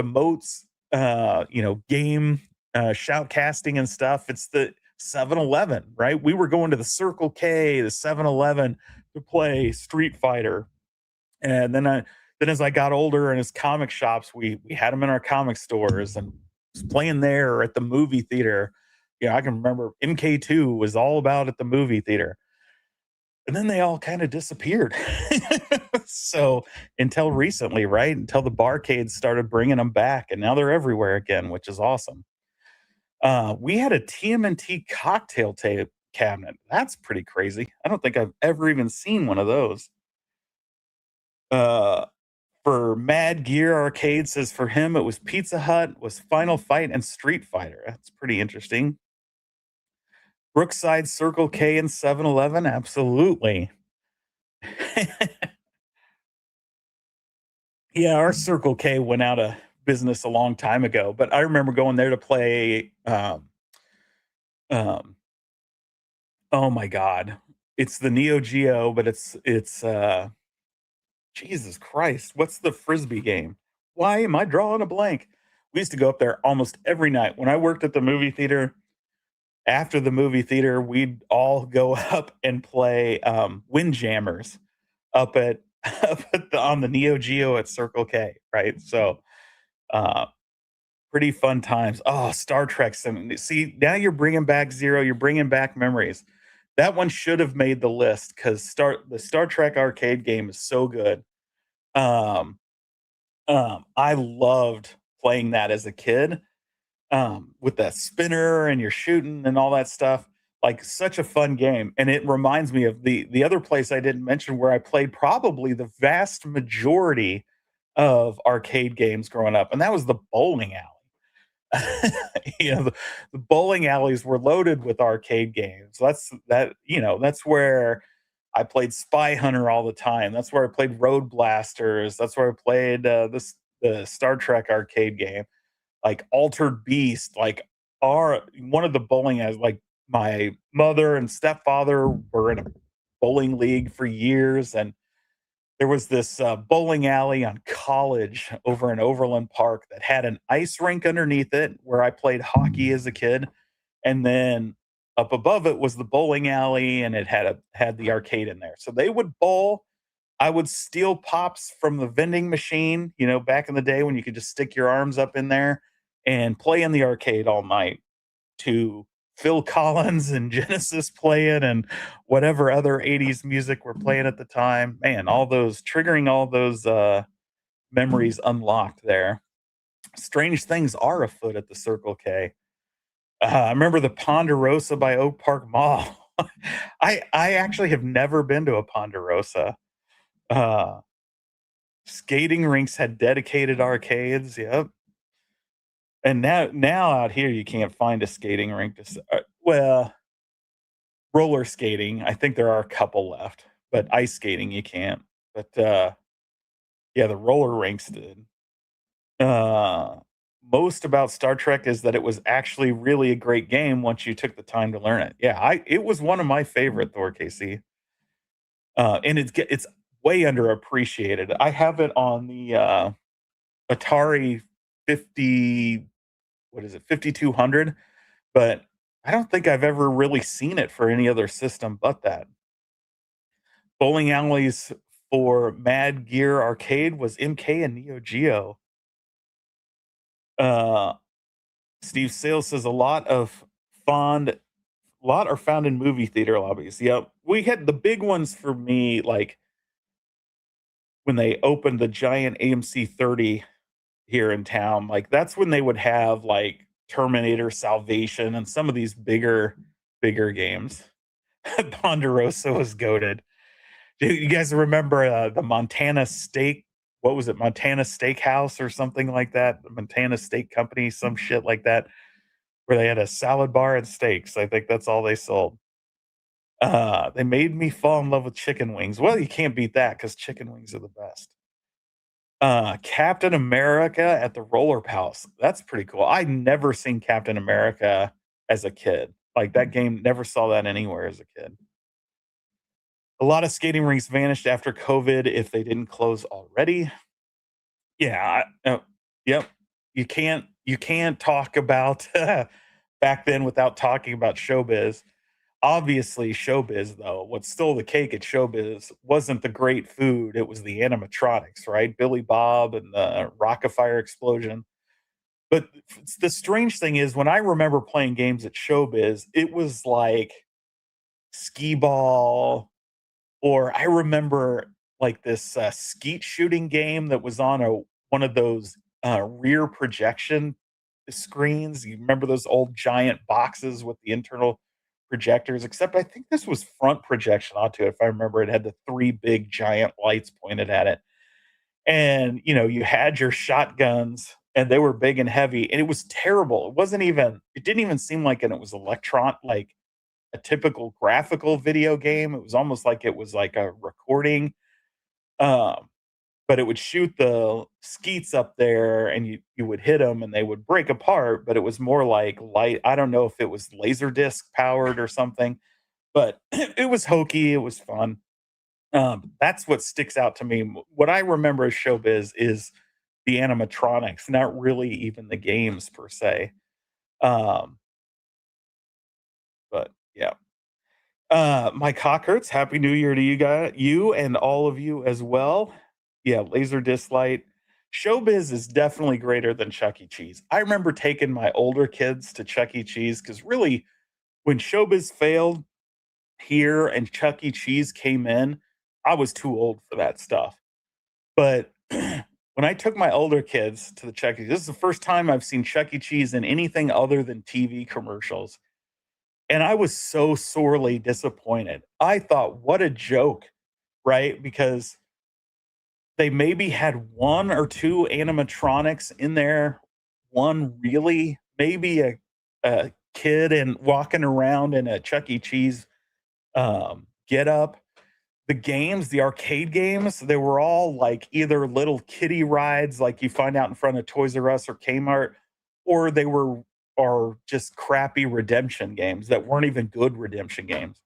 Moats, game shoutcasting and stuff. It's the 7-Eleven, right? We were going to the Circle K, the 7-Eleven to play Street Fighter. And then as I got older and as comic shops, we had them in our comic stores and was playing there or at the movie theater. I can remember MK2 was all about at the movie theater. and then they all kind of disappeared. So until recently, right? Until the barcades started bringing them back, and now they're everywhere again, which is awesome. We had a TMNT cocktail tape cabinet. That's pretty crazy. I don't think I've ever even seen one of those. Uh, for Mad Gear Arcade says for him it was Pizza Hut, was Final Fight, and Street Fighter. That's pretty interesting. Brookside, Circle K, and 7-Eleven, absolutely. Yeah, our Circle K went out of business a long time ago, but I remember going there to play, um, oh my god, it's the Neo Geo, but it's Jesus Christ, what's the Frisbee game? Why am I drawing a blank? We used to go up there almost every night. When I worked at the movie theater, after the movie theater, we'd all go up and play, Windjammers up at up at the on the Neo Geo at Circle K, right? So, uh, pretty fun times. Oh, Star Trek see, now you're bringing back Zero, you're bringing back memories. That one should have made the list because the Star Trek arcade game is so good. Um, I loved playing that as a kid, with that spinner and you're shooting and all that stuff. Like such a fun game. And it reminds me of the other place I didn't mention where I played probably the vast majority of arcade games growing up, and that was the bowling alley. The bowling alleys were loaded with arcade games. That's where I played Spy Hunter all the time. That's where I played Road Blasters. That's where I played the Star Trek arcade game, like Altered Beast. Like our one of the bowling as like my mother and stepfather were in a bowling league for years, and there was this bowling alley on College over in Overland Park that had an ice rink underneath it where I played hockey as a kid, and then up above it was the bowling alley, and it had the arcade in there. So they would bowl. I would steal pops from the vending machine, back in the day when you could just stick your arms up in there and play in the arcade all night to Phil Collins and Genesis playing and whatever other 80s music we're playing at the time. Man, all those memories unlocked there. Strange things are afoot at the Circle K. I remember the Ponderosa by Oak Park Mall. I actually have never been to a Ponderosa. Uh, Skating rinks had dedicated arcades. Yep. And now out here you can't find a skating rink. Well, roller skating, I think there are a couple left, but ice skating you can't. But yeah, the roller rinks did. Uh, Most about Star Trek is that it was actually really a great game once you took the time to learn it. Yeah, it was one of my favorite Thor KC. And it's way underappreciated. I have it on the Atari 50, what is it, 5200, but I don't think I've ever really seen it for any other system but that. Bowling alleys for Mad Gear Arcade was MK and Neo Geo. Uh, Steve Sales says fond a lot are found in movie theater lobbies. Yep. We had the big ones for me, like when they opened the giant AMC 30 here in town, like that's when they would have like Terminator Salvation and some of these bigger games. Ponderosa was goaded. Do you guys remember the Montana Steak? What was it? Montana Steakhouse or something like that? The Montana Steak Company, some shit like that, where they had a salad bar and steaks. I think that's all they sold. They made me fall in love with chicken wings. Well, you can't beat that because chicken wings are the best. Captain America at the Roller Palace. That's pretty cool. I never seen Captain America as a kid. Like that game, never saw that anywhere as a kid. A lot of skating rinks vanished after COVID if they didn't close already. Yeah, yep. You can't talk about back then without talking about showbiz. Obviously, showbiz though, what stole the cake at showbiz wasn't the great food, it was the animatronics, right? Billy Bob and the Rockafire explosion. But the strange thing is when I remember playing games at showbiz, it was like skee ball, Or I remember like this skeet shooting game that was on a one of those rear projection screens. You remember those old giant boxes with the internal projectors? Except I think this was front projection onto it. If I remember, it had the three big giant lights pointed at it, and you had your shotguns, and they were big and heavy, and it was terrible. It wasn't even. It didn't even seem like it was like a typical graphical video game. It was almost like it was like a recording, um, but it would shoot the skeets up there, and you would hit them, and they would break apart, but it was more like light. I don't know if it was laser disc powered or something, but it was hokey, it was fun. That's what sticks out to me. What I remember as showbiz is the animatronics, not really even the games per se. Um, but yeah. My cock hurts. Happy New Year to you and all of you as well. Yeah, laser disc light. Showbiz is definitely greater than Chuck E. Cheese. I remember taking my older kids to Chuck E. Cheese because really, when Showbiz failed here and Chuck E. Cheese came in, I was too old for that stuff. But when I took my older kids to the Chuck E. This is the first time I've seen Chuck E. Cheese in anything other than TV commercials, and I was so sorely disappointed. I thought, "What a joke," right? Because they maybe had 1 or 2 animatronics in there, 1 really, maybe a kid and walking around in a Chuck E. Cheese, getup. The games, the arcade games, they were all, like, either little kiddie rides like you find out in front of Toys R Us or Kmart, or they were or just crappy redemption games that weren't even good redemption games.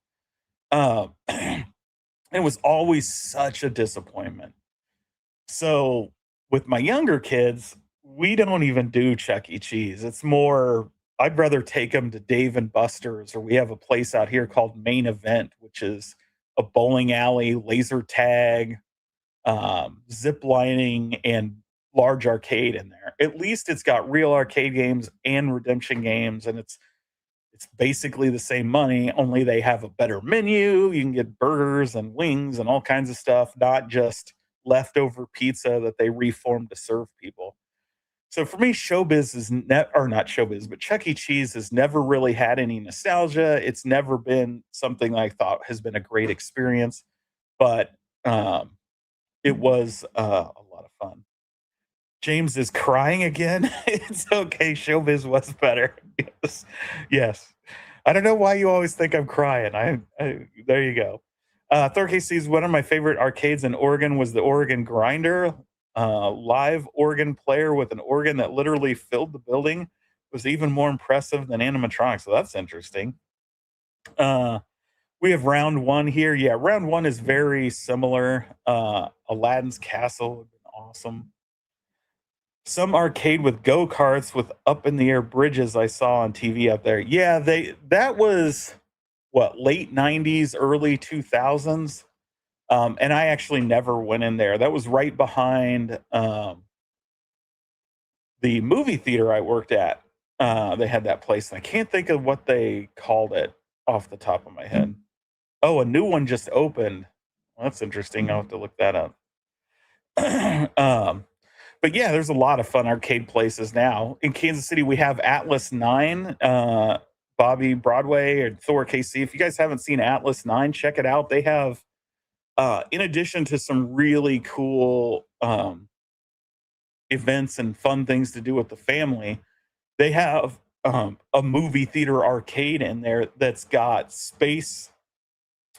It was always such a disappointment. So, with my younger kids, we don't even do Chuck E. Cheese. It's more I'd rather take them to Dave& and Buster's, or we have a place out here called Main Event, which is a bowling alley, laser tag, zip lining, and large arcade in there. At least it's got real arcade games and redemption games, and it's basically the same money, only they have a better menu. You can get burgers and wings and all kinds of stuff, not just leftover pizza that they reformed to serve people. So for me, showbiz is or not showbiz, but Chuck E. Cheese has never really had any nostalgia. It's never been something I thought has been a great experience, but um, it was a lot of fun. James is crying again. It's okay. Showbiz was better. Yes. Yes. I don't know why you always think I'm crying. There you go. Third case sees one of my favorite arcades in Oregon was the Oregon Grinder. Live organ player with an organ that literally filled the building was even more impressive than animatronics. So that's interesting. Uh, we have round one here. Yeah, round one is very similar. Aladdin's Castle would have been awesome. Some arcade with go-karts with up in the air bridges I saw on TV up there. Yeah, that was what, late 90s, early 2000s. And I actually never went in there. That was right behind the movie theater I worked at. They had that place, and I can't think of what they called it off the top of my head. Oh, a new one just opened. Well, that's interesting. I'll have to look that up. um, but yeah, there's a lot of fun arcade places now. In Kansas City, we have Atlas 9, Bobby Broadway, and Thor KC. If you guys haven't seen Atlas 9, check it out. They have, in addition to some really cool events and fun things to do with the family, they have a movie theater arcade in there that's got Space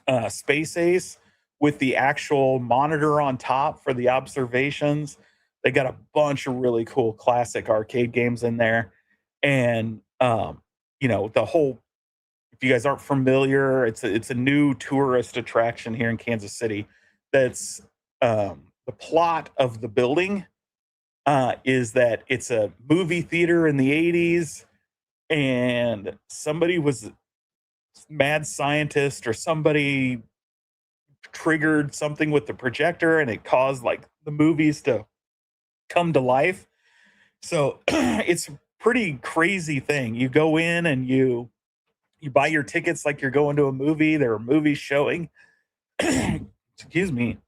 Ace with the actual monitor on top for the observations. They got a bunch of really cool classic arcade games in there. And the whole if you guys aren't familiar, it's a new tourist attraction here in Kansas City. That's the plot of the building is that it's a movie theater in the 80s, and somebody was mad scientist or somebody triggered something with the projector, and it caused like the movies to come to life. So it's a pretty crazy thing. You go in and you buy your tickets like you're going to a movie. There are movies showing. excuse me,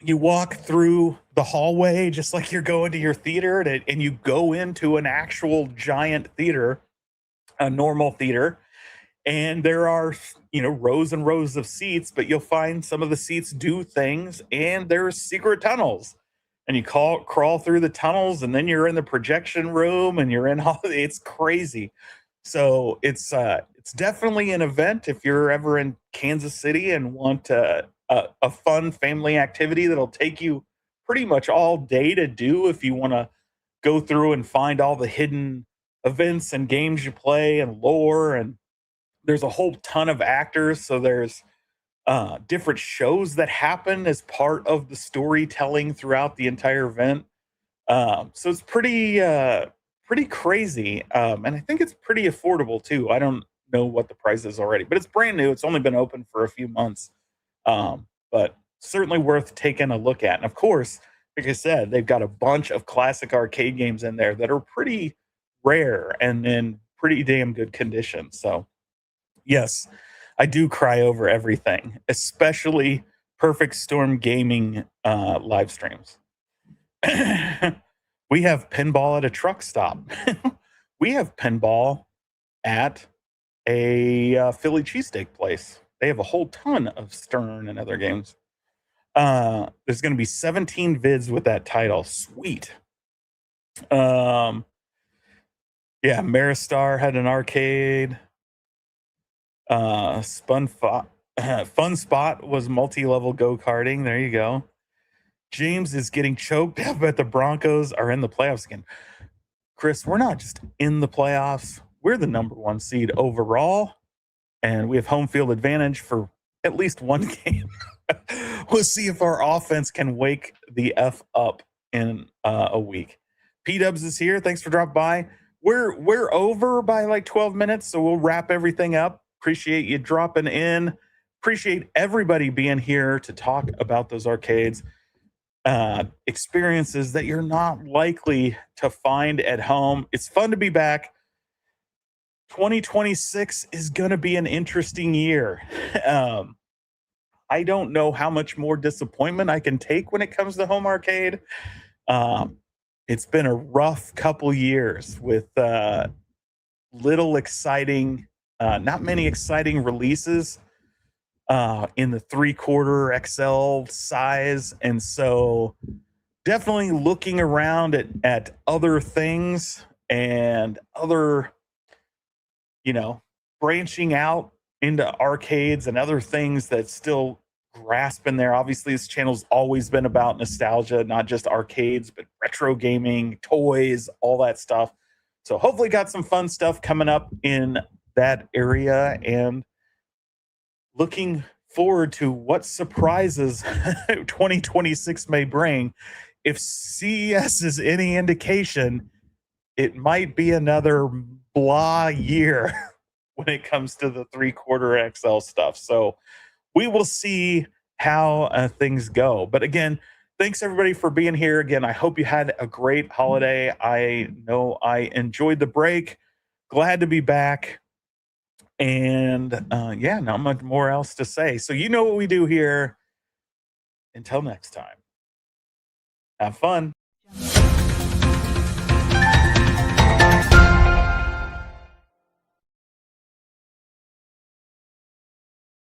you walk through the hallway just like you're going to your theater, and you go into an actual giant theater, a normal theater, and there are, rows and rows of seats, but you'll find some of the seats do things, and there's secret tunnels, and you crawl through the tunnels, and then you're in the projection room, and you're in all it's crazy. So it's definitely an event if you're ever in Kansas City and want a fun family activity that'll take you pretty much all day to do. If you want to go through and find all the hidden events and games you play and lore, and there's a whole ton of actors, so there's different shows that happen as part of the storytelling throughout the entire event. So it's pretty crazy, and I think it's pretty affordable too. I don't know what the price is already, but it's brand new. It's only been open for a few months, but certainly worth taking a look at. And of course, like I said, they've got a bunch of classic arcade games in there that are pretty rare and in pretty damn good condition. So yes, I do cry over everything, especially Perfect Storm Gaming live streams. We have pinball at a truck stop. We have pinball at a Philly cheesesteak place. They have a whole ton of Stern and other games. There's going to be 17 vids with that title. Sweet. Yeah, Maristar had an arcade. Fun Spot was multi-level go-karting. There you go. James is getting choked up at the Broncos are in the playoffs again. Chris, we're not just in the playoffs. We're the number one seed overall, and we have home field advantage for at least one game. We'll see if our offense can wake the F up in a week. P-Dubs is here. Thanks for dropping by. We're over by like 12 minutes, so we'll wrap everything up. Appreciate you dropping in. Appreciate everybody being here to talk about those arcades. Experiences that you're not likely to find at home. It's fun to be back. 2026 is going to be an interesting year. I don't know how much more disappointment I can take when it comes to home arcade. It's been a rough couple years with little exciting, not many exciting releases in the 3/4 XL size. And so definitely looking around at other things and other, branching out into arcades and other things that still grasp in there. Obviously, this channel's always been about nostalgia, not just arcades, but retro gaming, toys, all that stuff. So hopefully got some fun stuff coming up in that area, and looking forward to what surprises 2026 may bring. If CES is any indication, it might be another blah year when it comes to the 3/4 XL stuff. So we will see how things go. But again, thanks everybody for being here. Again, I hope you had a great holiday. I know I enjoyed the break. Glad to be back. And yeah, not much more else to say. So you know what we do here. Until next time, have fun.